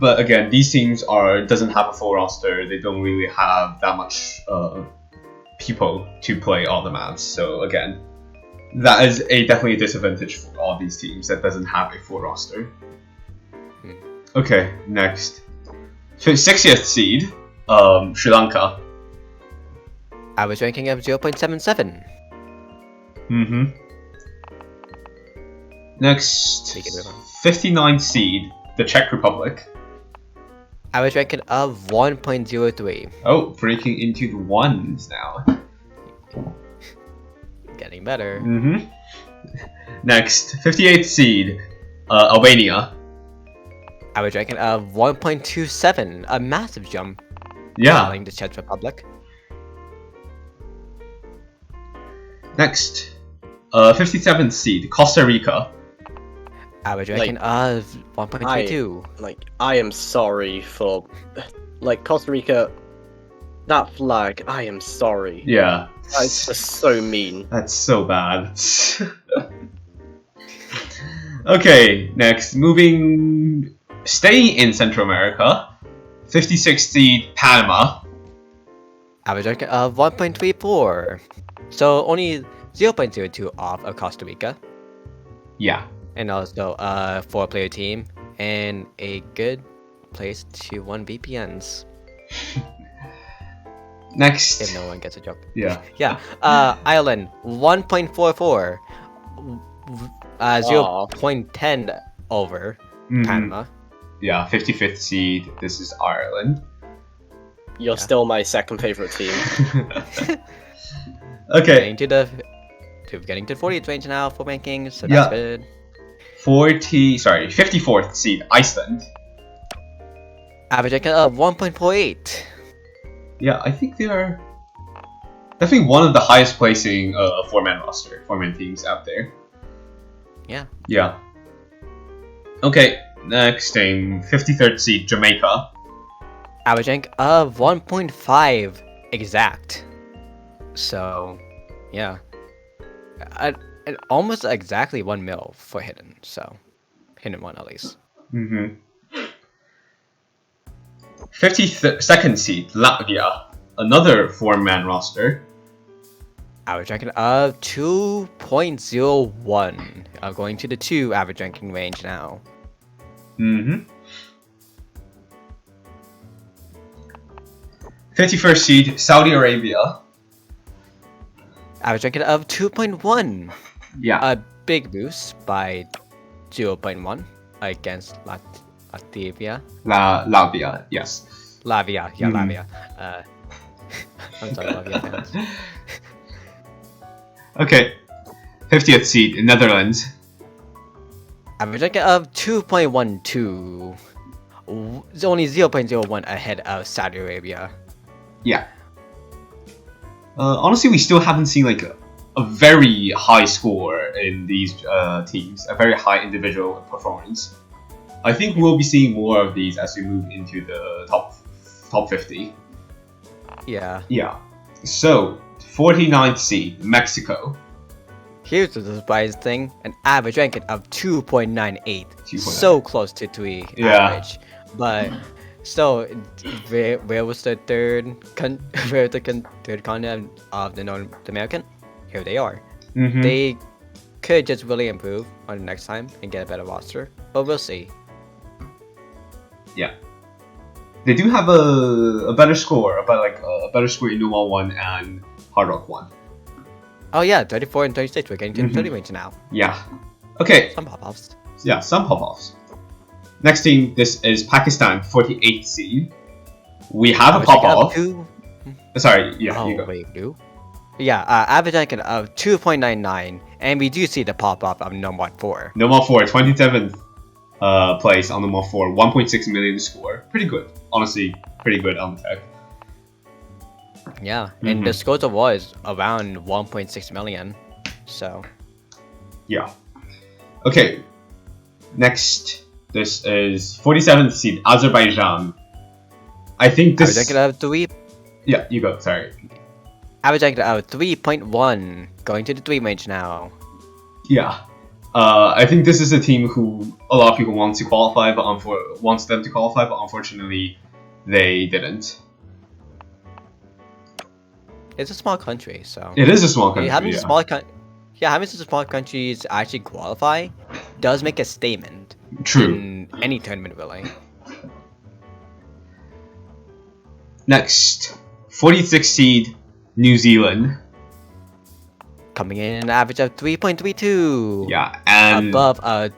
But again, these teams doesn't have a full roster. They don't really have that much people to play all the maps. So again, that is definitely a disadvantage for all these teams that doesn't have a full roster. Okay, next, 60th seed, Sri Lanka. Average ranking of 0.77. Mm-hmm. Next, We can move on. 59th seed, the Czech Republic. Average ranking of 1.03. Oh, breaking into the ones now. Getting better. Mm-hmm. Next, 58th seed, Albania. Average ranking of 1.27, a massive jump. Yeah. Following the Czech Republic. Next, 57th seed, Costa Rica. Average ranking of 1.32. Like, I am sorry for, like, Costa Rica. That flag, I am sorry. Yeah. That's just so mean. That's so bad. Okay, next, staying in Central America, 56th seed, Panama. Average ranking of 1.34. So only 0.02 off of Costa Rica. Yeah. And also a 4-player team and a good place to 1 VPNs Next. if no one gets a joke. Yeah. Yeah. Ireland 1.44. 0.10 over Mhm. Panama. Yeah, 55th seed. This is Ireland. You're still my second favorite team. Okay, Getting to the 40th range now for rankings, so Yeah. that's good. 54th seed, Iceland. Average ranking of 1.48. Yeah, I think they are definitely one of the highest placing 4-man teams out there. Yeah. Yeah. Okay, next thing, 53rd seed, Jamaica. Average rank of 1.5 exact. So, yeah. Almost exactly 1 mil for hidden, so hidden one at least. 52nd seed, Latvia. Another 4-man roster. Average ranking of 2.01. I'm going to the 2 average ranking range now. 51st seed, Saudi Arabia. Average ranking of 2.1. Yeah. A big boost by 0.1 against Latvia. Latvia, yes. Lavia, yeah, Mhm. Lavia. I'm sorry, Lavia fans. Okay. 50th seed, Netherlands. Average ranking of 2.12. It's only 0.01 ahead of Saudi Arabia. Yeah. Honestly, we still haven't seen like a very high score in these teams, a very high individual performance. I think we'll be seeing more of these as we move into the top 50. Yeah. Yeah. So, 49th seed, Mexico. Here's the surprise thing: an average ranking of 2.98. 2.98. So close to 3 Yeah. average. But so, where was the third third continent of the North American? Here they are. Mhm. They could just really improve on the next time and get a better roster, but we'll see. Yeah. They do have a better score, about like a better score in Numa 1 and Hard Rock 1. Oh yeah, 34 and 36. We're getting to the Mhm. 30 range now. Yeah. Okay. Some pop-offs. Yeah, some pop-offs. Next team, this is Pakistan, 48th seed. We have a Average ranking of pop-off. 2. Sorry, yeah, Oh you go. wait, do. Yeah, average ranking of 2.99, and we do see the pop-up of number 4. Noma 4, 27th place on Noma 4, 1.6 million score. Pretty good. Honestly, pretty good on the tech. Yeah, and the Mhm. scores of war is around 1.6 million. So, Yeah. Okay. Next, this is 47th seed, Azerbaijan. I think average this... ranking of 3. Yeah, you go, sorry. Average ranking of 3.1, going to the 3 range now. Yeah. I think this is a team who a lot of people want to qualify, but wants them to qualify, but unfortunately, they didn't. It's a small country, so It is a small country. having Yeah. having some small countries actually qualify does make a statement True. in any tournament, really. Next, 46th seed, New Zealand. Coming in an average of 3.32. Yeah, and Above a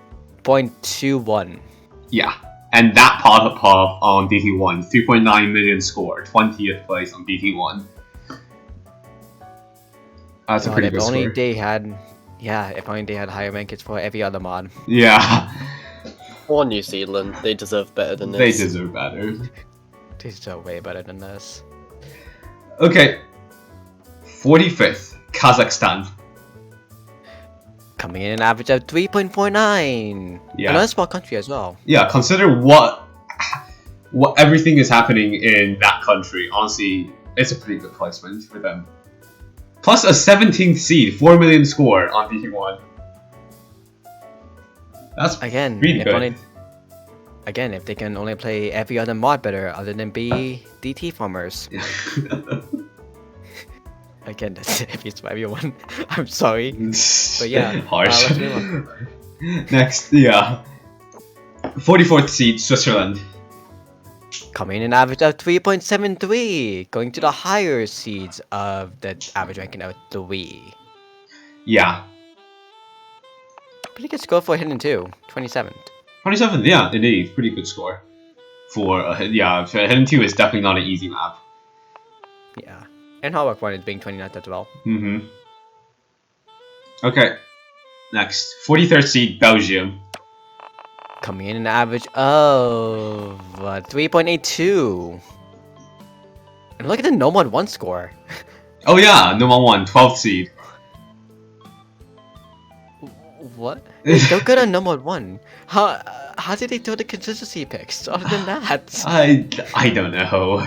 0.21. yeah, and that pop on DT1, 3.9 million score, 20th place on DT1. That's a God, pretty if good only score. they had, if only they had higher rankings for every other mod. Yeah. Or New Zealand. They deserve better than They this. deserve better. These are way better than this. Okay. 45th, Kazakhstan. Coming in an average of 3.49. Yeah. Another small country as well. Yeah, consider what everything is happening in that country. Honestly, it's a pretty good placement for them. Plus a 17th seed, 4 million score on DT1. That's Again, really if good. only, again, if they can only play every other mod better other than be DT farmers. Again, that's if it's for everyone. I'm sorry. But yeah, harsh. let's move Next, yeah. 44th seed, Switzerland. Coming in an average of 3.73, going to the higher seeds of the average ranking of 3. Yeah. Pretty good score for Hidden 2, 27th. 27th, yeah, indeed. Pretty good score. For Hidden 2 is definitely not an easy map. Yeah. And Hardwork 1 is being 29th as well. Mm-hmm. Okay. Next. 43rd seed, Belgium. Coming in an average of 3.82. And look at the No Mod 1 score. Oh yeah, number 1, 12th seed. What? They're still good on No Mod 1. How did they do the consistency picks other than that? I don't know.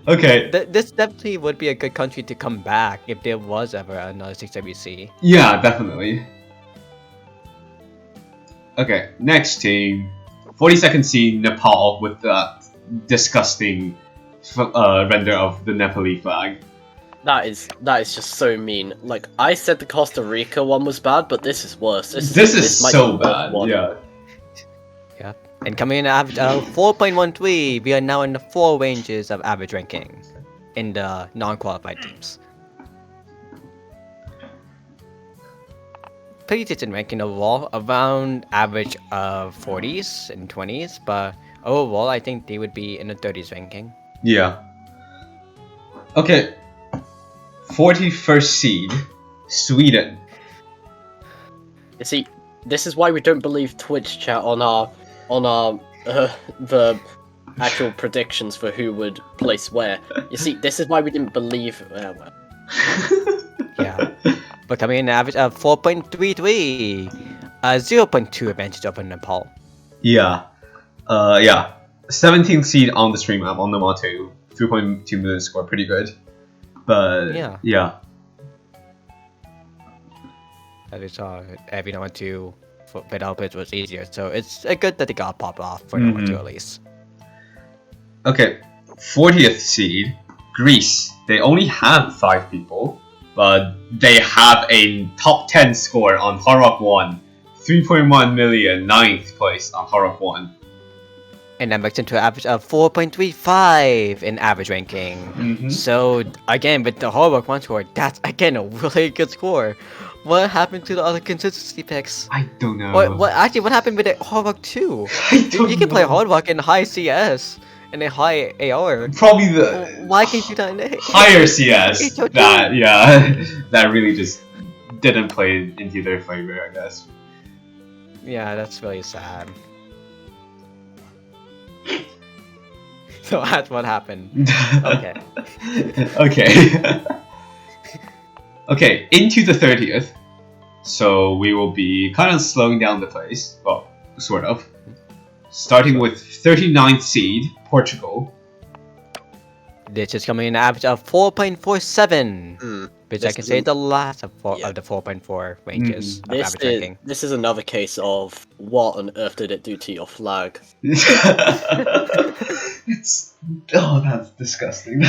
Okay. This definitely would be a good country to come back if there was ever another 6WC. Yeah, definitely. Okay, next team. 42nd seed, Nepal, with that disgusting render of the Nepali flag. That is just so mean. Like, I said the Costa Rica one was bad, but this is worse. This is might so be the worst bad, one. yeah. Yeah. And coming in at average of 4.13, we are now in the 4 ranges of average ranking in the non-qualified teams. Pretty decent ranking overall, around average of 40s and 20s, but overall I think they would be in the 30s ranking. Yeah. Okay. 41st seed, Sweden. You see, this is why we don't believe Twitch chat on our the actual predictions for who would place where. You see, this is why we didn't believe. Yeah. But coming in an average of 4.33, 0.2 advantage over Nepal. Yeah. Yeah. 17th seed on the stream map on the Mod 2. 3.2 million score, pretty good. But yeah. As we saw, every number 2 for developers was easier, so it's good that they got popped off for number 2 at least. Okay, 40th seed, Greece. They only have 5 people, but they have a top 10 score on Hard Rock 1. 3.1 million, 9th place on Hard Rock 1. And that makes into an average of 4.35 in average ranking. So again, with the Hard Rock 1 score, that's again a really good score. What happened to the other consistency picks? I don't know. What happened with the Hard Rock 2? I don't You can play know. Hard Rock in high CS and a high AR. Probably the Why can't you do that in the higher CS It's okay. that really just didn't play into their favor, I guess. Yeah, that's really sad. So that's what happened. Okay. Okay. Okay, into the 30th. So we will be kind of slowing down the pace. Well, sort of. Starting with 39th seed, Portugal. This is coming in an average of 4.47, which I This can is say an- is the last of Yeah. the 4.4 ranges of This average is ranking. this is another case of what on earth did it do to your flag? That's disgusting.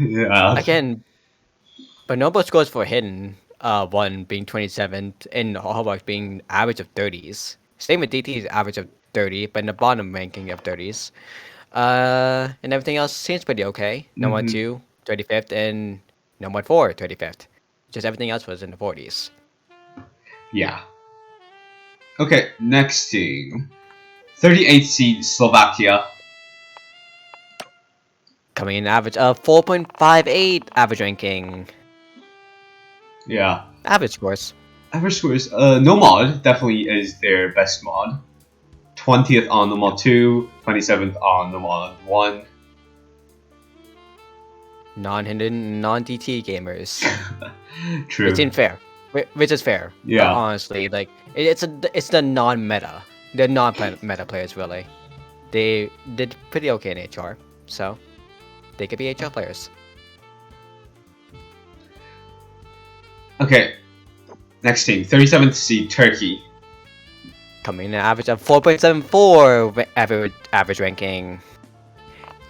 Yeah. Again, Bonobo scores for Hidden, 1 being 27th, and Hallmark being average of 30s. Same with DT's average of 30, but in the bottom ranking of 30s. And everything else seems pretty okay. No Mod 2, 35th, and No Mod 4, 35th. Just everything else was in the 40s. Yeah. Okay, next team. 38th seed, Slovakia. Coming in average of 4.58 average ranking. Yeah. Average scores. Average scores. No mod definitely is their best mod. 20th on No Mod 2, 27th on No Mod 1. Non-hidden, non-DT gamers. True. Which is fair. Which is fair. Yeah. But honestly, like it's the non-meta. The non-meta players really. They did pretty okay in HR, so they could be HR players. Okay. Next team, 37th seed Turkey. Coming in an average of 4.74 average ranking.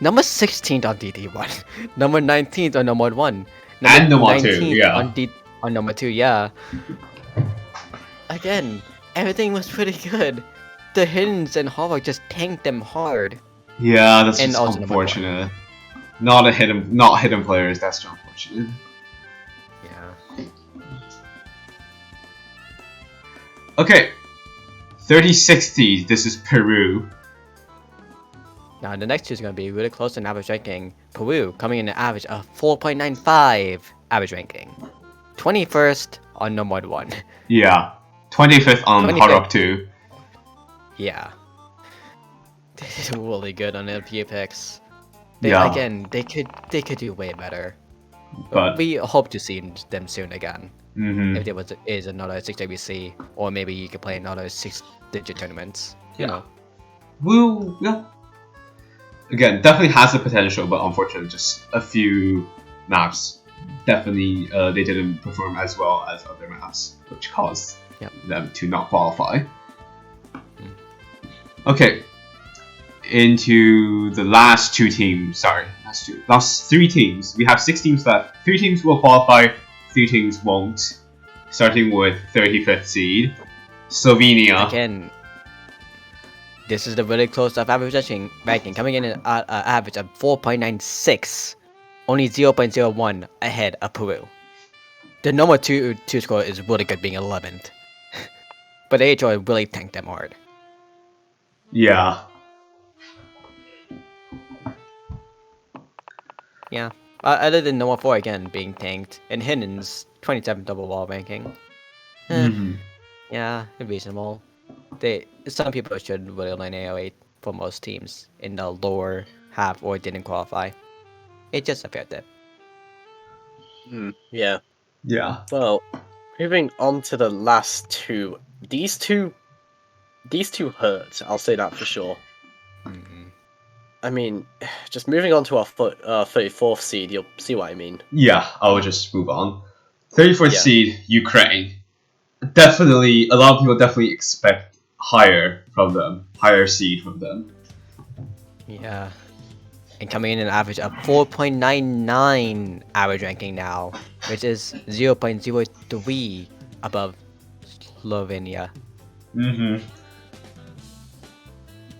Number 16th on DD1. Number 19th on Nomad 1. And Nomad 2, 19th yeah. on number 2, yeah. Again, everything was pretty good. The Hiddens and Harvard just tanked them hard. Yeah, that's And just also number unfortunate. Not hidden players, that's just unfortunate. Yeah. Okay. 36th seed, this is Peru. Now the next two is going to be really close in average ranking. Peru coming in an average of 4.95 average ranking. 21st on Nomad 1. Yeah. 25th on 25th. Hard Rock 2. Yeah. They did really good on LPA picks. Yeah. Again, they could do way better. But We hope to see them soon again. mhm. If there is another 6WC, or maybe you could play another 6-digit tournaments. You Yeah. know. Well, yeah. Again, definitely has the potential, but unfortunately, just a few maps. Definitely, they didn't perform as well as other maps, which caused Yep. them to not qualify. Okay, into the last two teams. Sorry, last 3 teams. We have 6 teams left. 3 teams will qualify, 3 teams won't. Starting with 35th seed, Slovenia. Again, this is the really close of average ranking, coming in at an average of 4.96, only 0.01 ahead of Peru. The number 2 score is really good, being 11th. But AHR really tanked them hard. Yeah. Yeah. Other than number 4 again being tanked, and Hiddens 27th overall ranking. Mhm. Yeah, reasonable. Some people should really learn AO8 for most teams in the lower half or didn't qualify. It's just a fair tip. Yeah. Yeah. Well, moving on to the last two. These two hurt. I'll say that for sure. Mhm. I mean, just moving on to our 34th seed, you'll see what I mean. Yeah, I will just move on. 34th Yeah. seed, Ukraine. Definitely, a lot of people definitely expect higher seed from them. Yeah. And coming in an average of 4.99 average ranking now, which is 0.03 above Slovenia. Mm-hmm.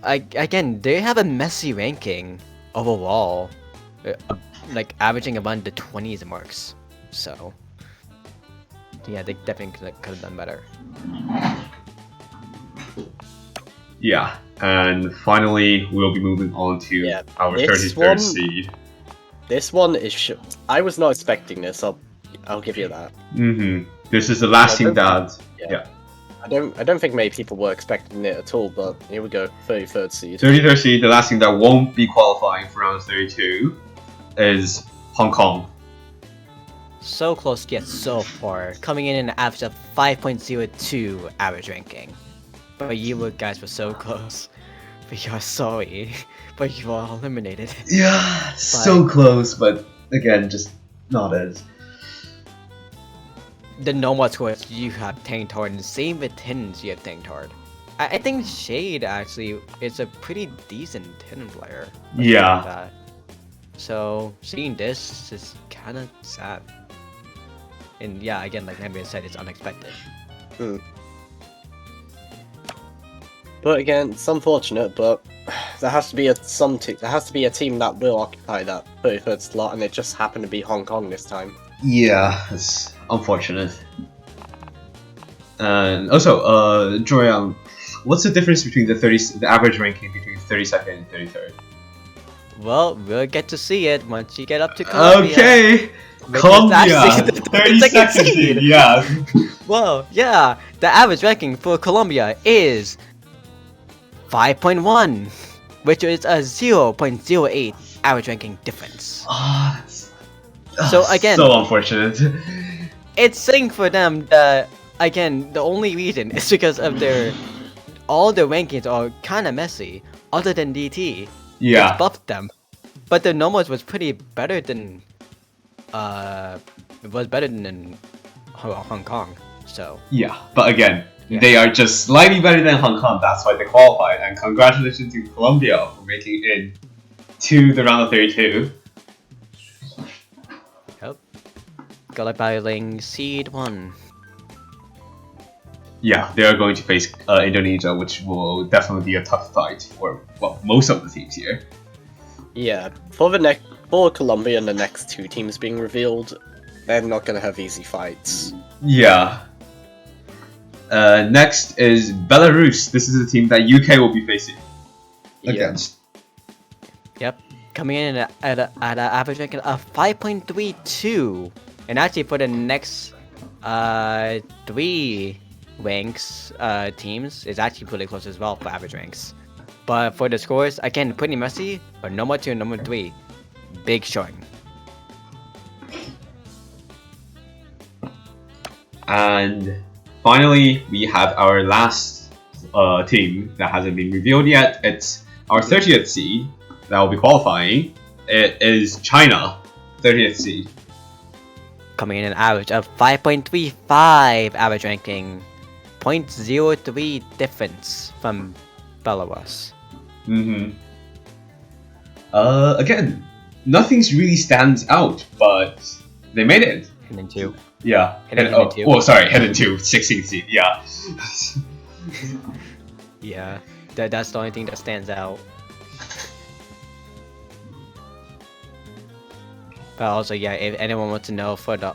Again, they have a messy ranking overall, like averaging around the 20s marks. So, yeah, they definitely could have done better. Yeah, and finally, we'll be moving on to Yeah, our this 33rd one- seed. This one is. I was not expecting this. I'll give you that. Mm-hmm. This is the last Yeah, team that. yeah. Yeah. I don't think many people were expecting it at all. But here we go, 33rd seed. 33rd seed, the last team that won't be qualifying for round 32 is Hong Kong. So close yet so far, coming in an average of 5.02 average ranking. But you guys were so close. We are sorry, but you are eliminated. Yeah, so close, but again, just not as. The normal scores you have tanked hard, and same with Hiddens you have tanked hard. I think Shade actually is a pretty decent Hidden player. Let's Yeah. say that. So seeing this is kind of sad. And yeah, again, like Nambia said, it's unexpected. But again, it's unfortunate. But there has to be a team that will occupy that 33rd slot, and it just happened to be Hong Kong this time. Yeah, it's unfortunate. And also, Joyang, what's the difference between the average ranking between 32nd and 33rd? Well, we'll get to see it once you get up to Colombia. Okay, Which is Colombia, actually the 32nd seed. Yeah, Well, yeah, the average ranking for Colombia is 5.1, which is a 0.08 average ranking difference. Ah, So again- so unfortunate. It's saying for them that, again, the only reason is because of all their rankings are kind of messy, other than DT. Yeah, It's buffed them. But the numbers was pretty better than, it was better than Hong Kong, so. yeah, but again, Yeah. they are just slightly better than Hong Kong. That's why they qualified. And congratulations to Colombia for making it to the round of 32. Yep. Got like battling Seed 1. Yeah, they are going to face Indonesia, which will definitely be a tough fight for most of the teams here. Yeah, for Colombia and the next two teams being revealed, they're not gonna have easy fights. Yeah. Next is Belarus. This is a team that UK will be facing against. Yep. Coming in at an average ranking of 5.32. And actually for the next 3 ranks teams is actually pretty close as well for average ranks. But for the scores, again, pretty messy, but number 2 and number 3, big showing. And finally, we have our last team that hasn't been revealed yet. It's our 30th seed that will be qualifying. It is China, 30th seed. Coming in an average of 5.35 average ranking, 0.03 difference from Belarus. Again, nothing's really stands out, but they made it. And then 2. Yeah. Headed And, into- well, sorry, headed to 16th seed. Yeah. Yeah, that's the only thing that stands out. But also, yeah, if anyone wants to know for the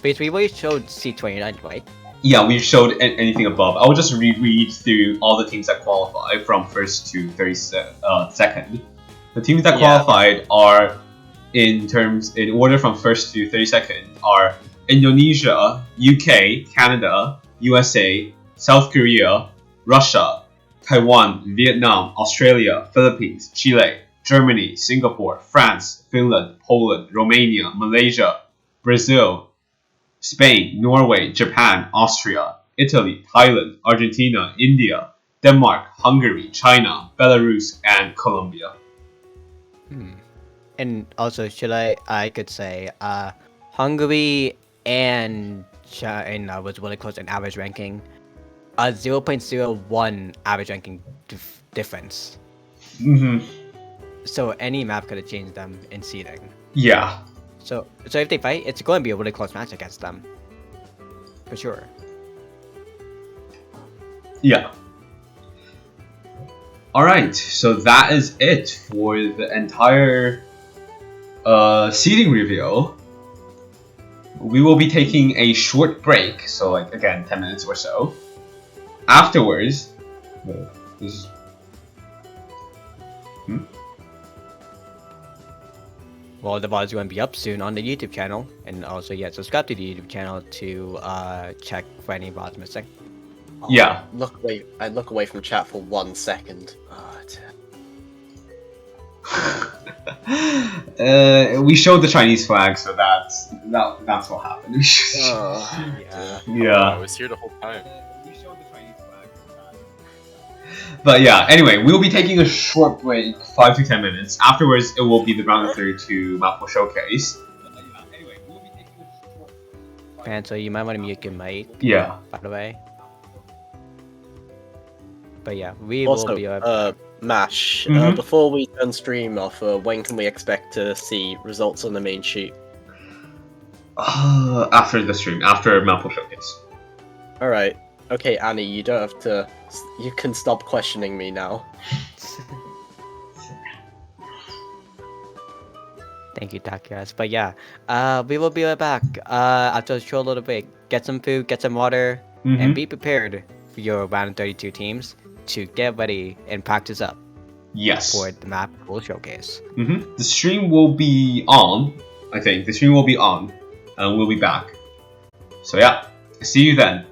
because we already showed C29, right? Yeah, we showed anything above. I will just read through all the teams that qualify from first to 32nd. The teams that Yeah. qualified are in order from first to 32nd are Indonesia, UK, Canada, USA, South Korea, Russia, Taiwan, Vietnam, Australia, Philippines, Chile, Germany, Singapore, France, Finland, Poland, Romania, Malaysia, Brazil, Spain, Norway, Japan, Austria, Italy, Thailand, Argentina, India, Denmark, Hungary, China, Belarus, and Colombia. And also, I could say, Hungary and China was really close in average ranking. A 0.01 average ranking difference. So any map could have changed them in seeding. Yeah. So if they fight, it's going to be a really close match against them. For sure. Yeah. Alright, so that is it for the entire seeding reveal. We will be taking a short break, so like again 10 minutes or so. Afterwards, Well, the VOD is going to be up soon on the YouTube channel, and also, yeah, subscribe to the YouTube channel to check for any VODs missing. Yeah. I look away from chat for 1 second. We showed the Chinese flag, so that's what happened. Yeah. I Yeah. was here the whole time. We showed the Chinese flag. But yeah, anyway, we'll be taking a short break, 5 to 10 minutes. Afterwards, it will be the round of 32 Maple Showcase. And so you might want to mute your mic, Yeah. by the way. But yeah, we Also, will be Mash, Mhm. before we turn stream off, when can we expect to see results on the main sheet? After the stream, after Maple Showcase. Alright. Okay, Annie, you don't have to... You can stop questioning me now. Thank you, Takias. But yeah, we will be right back after a short little break. Get some food, get some water, and be prepared for your round 32 teams to get ready and practice up Yes. for the map full showcase. The stream will be on, I think. The stream will be on, and we'll be back. So yeah, See you then.